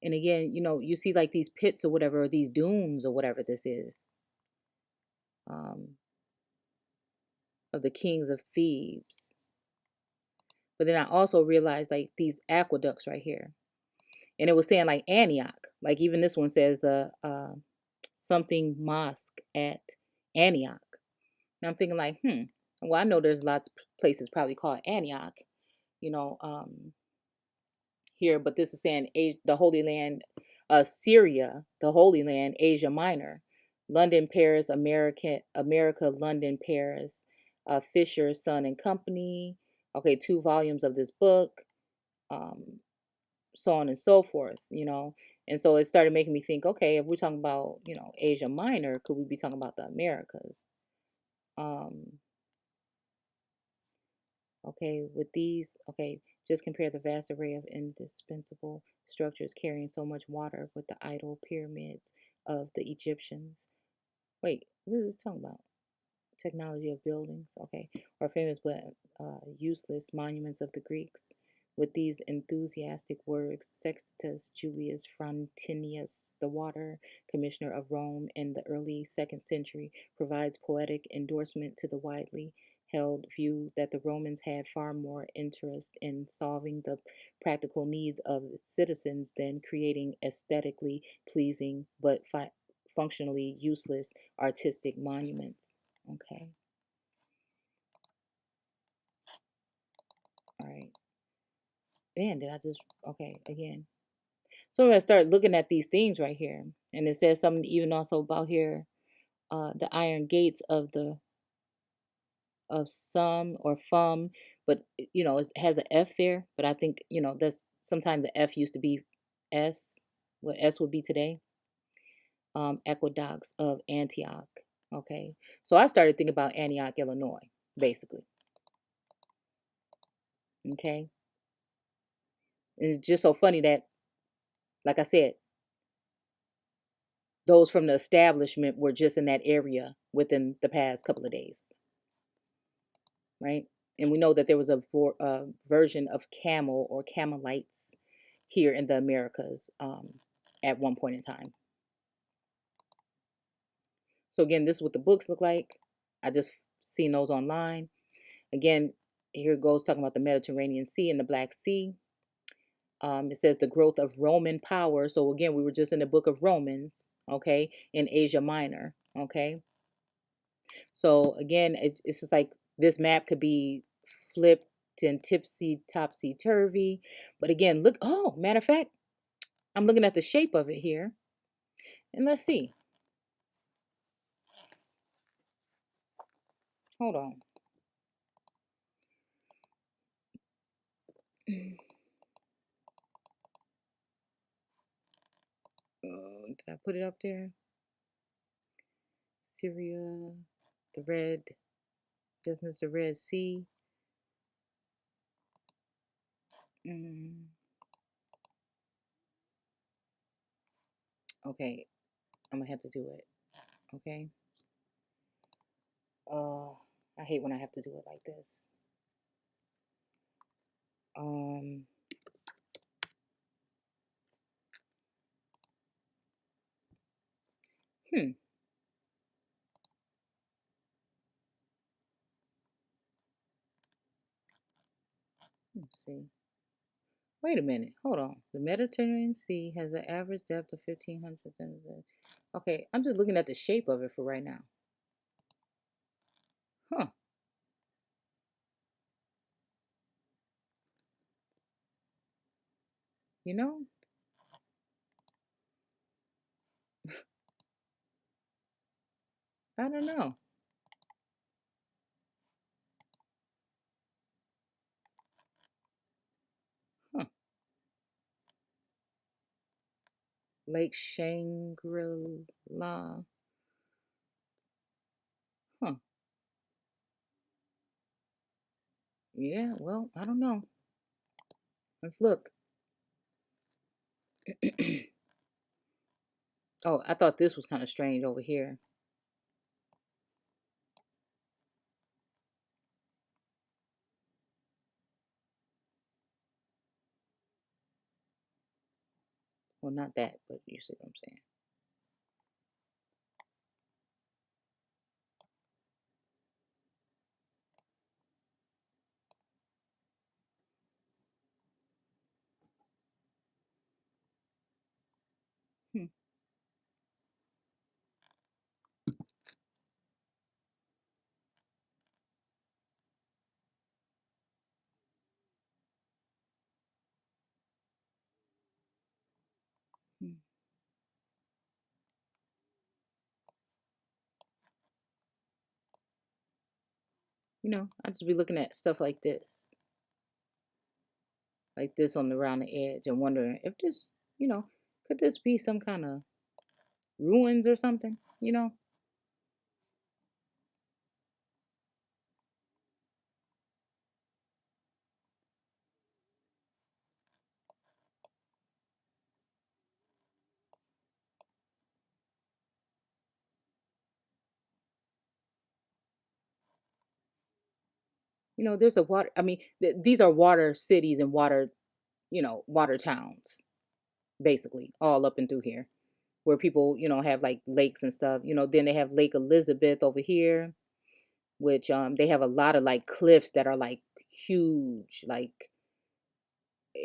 again, you see like these pits or whatever, or these dunes or whatever this is, of the kings of Thebes. But then I also realized like these aqueducts right here. And it was saying like Antioch. Like even this one says something mosque at Antioch. And I'm thinking like, well, I know there's lots of places probably called Antioch, you know, here, but this is saying the Holy Land, Syria, the Holy Land, Asia Minor, London, Paris, America, London, Paris, Fisher, Son and Company. Okay, 2 volumes of this book, so on and so forth, And so it started making me think, okay, if we're talking about, Asia Minor, could we be talking about the Americas? Okay, with these, okay, just compare the vast array of indispensable structures carrying so much water with the idol pyramids of the Egyptians. Wait, what is it talking about? Technology of buildings, okay, or famous but useless monuments of the Greeks. With these enthusiastic works, Sextus Julius Frontinius, the water commissioner of Rome in the early 2nd century, provides poetic endorsement to the widely held view that the Romans had far more interest in solving the practical needs of citizens than creating aesthetically pleasing but functionally useless artistic monuments. Okay. All right. Man, did I just, okay, again. So I'm gonna start looking at these things right here. And it says something even also about here, the iron gates of some or fum, but it has an F there. But I think, that's sometimes the F used to be S, what S would be today. Aqueducts of Antioch. Okay. So I started thinking about Antioch, Illinois, basically. Okay. And it's just so funny that, like I said, those from the establishment were just in that area within the past couple of days, right? And we know that there was a version of camel or camelites here in the Americas at one point in time. So again, this is what the books look like. I just seen those online. Again, here it goes talking about the Mediterranean Sea and the Black Sea. It says the growth of Roman power. So again, we were just in the book of Romans, okay, in Asia Minor, okay. So again, it's just like this map could be flipped and tipsy topsy turvy. But again, look. Oh, matter of fact, I'm looking at the shape of it here, and let's see. Hold on. Did I put it up there? Syria, the red, business, the Red Sea. Mm, okay, I'm gonna have to do it. Okay. I hate when I have to do it like this. Um, hmm. Let's see. Wait a minute. Hold on. The Mediterranean Sea has an average depth of 1,500. Okay, I'm just looking at the shape of it for right now. Huh. You know? I don't know. Huh. Lake Shangri-La. Huh. Yeah, well, I don't know. Let's look. Oh, I thought this was kind of strange over here. Well, not that, but you see what I'm saying. Hmm. Hmm. I just be looking at stuff like this on the around the edge, and wondering if this, could this be some kind of ruins or something? There's a water. I mean, these are water cities and water towns, basically, all up and through here, where people, have like lakes and stuff. Then they have Lake Elizabeth over here, which they have a lot of like cliffs that are like huge. Like,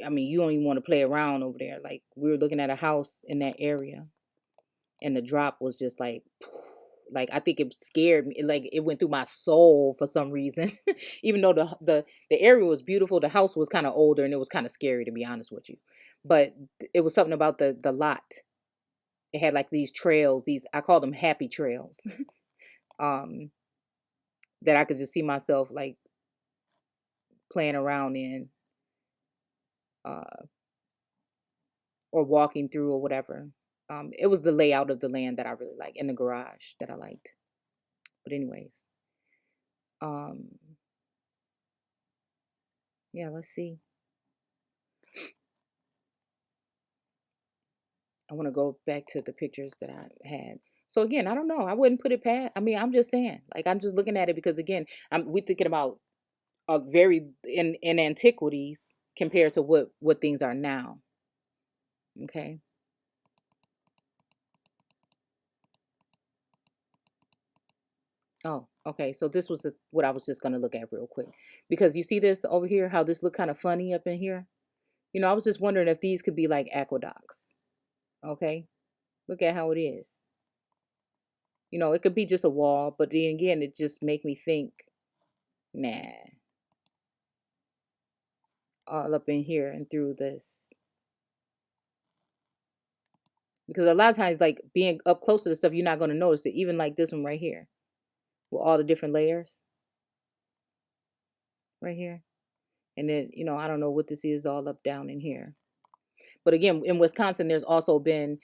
I mean, you don't even want to play around over there. Like, we were looking at a house in that area, and the drop was just like I think it scared me. Like, it went through my soul for some reason. Even though the area was beautiful, the house was kind of older, and it was kind of scary, to be honest with you. But it was something about the lot. It had like these trails, these, I call them happy trails. um that I could just see myself like playing around in, uh or walking through or whatever. It was the layout of the land that I really like, and the garage that I liked. But anyways, um, yeah, let's see. I want to go back to the pictures that I had. So again, I don't know. I wouldn't put it past. I mean, I'm just saying. Like I'm just looking at it because again, we're thinking about a very in antiquities compared to what things are now. Okay. Oh, okay. So this was what I was just gonna look at real quick because you see this over here, how this look kind of funny up in here. I was just wondering if these could be like aqueducts. Okay, look at how it is. It could be just a wall, but then again, it just make me think, nah, all up in here and through this. Because a lot of times, like being up close to the stuff, you're not going to notice it. Even like this one right here, with all the different layers right here. And then, I don't know what this is all up down in here. But again, in Wisconsin, there's also been,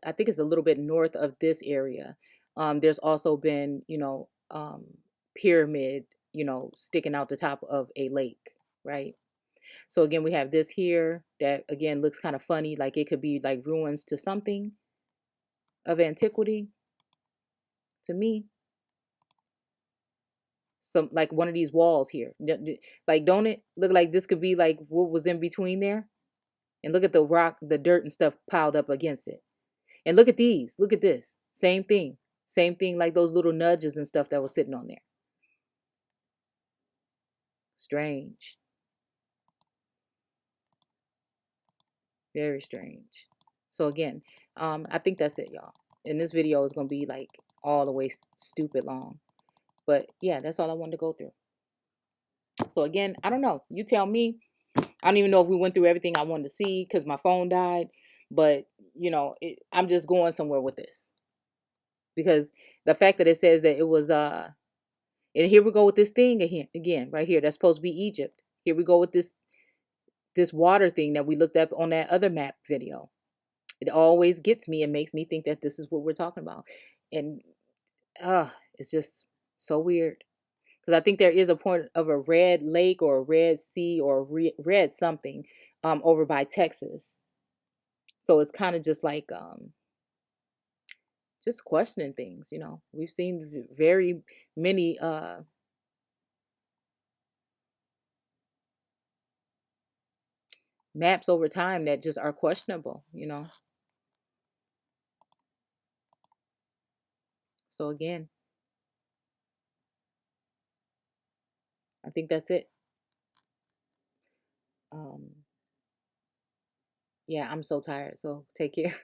I think it's a little bit north of this area. There's also been, pyramid, sticking out the top of a lake, right? So again, we have this here that again looks kind of funny, like it could be like ruins to something of antiquity to me. Some like one of these walls here. Like, don't it look like this could be like what was in between there? And look at the rock, the dirt and stuff piled up against it. And look at these. Look at this. Same thing. Same thing like those little nudges and stuff that was sitting on there. Strange. Very strange. So again, I think that's it, y'all. And this video is going to be like all the way stupid long. But yeah, that's all I wanted to go through. So again, I don't know. You tell me. I don't even know if we went through everything I wanted to see because my phone died. But, I'm just going somewhere with this. Because the fact that it says that it was, and here we go with this thing again, right here. That's supposed to be Egypt. Here we go with this water thing that we looked up on that other map video. It always gets me and makes me think that this is what we're talking about. And it's just so weird. Because I think there is a point of a red lake or a red sea or red something over by Texas. So it's kind of just like just questioning things. We've seen very many maps over time that just are questionable. So again, I think that's it. Yeah, I'm so tired. So take care.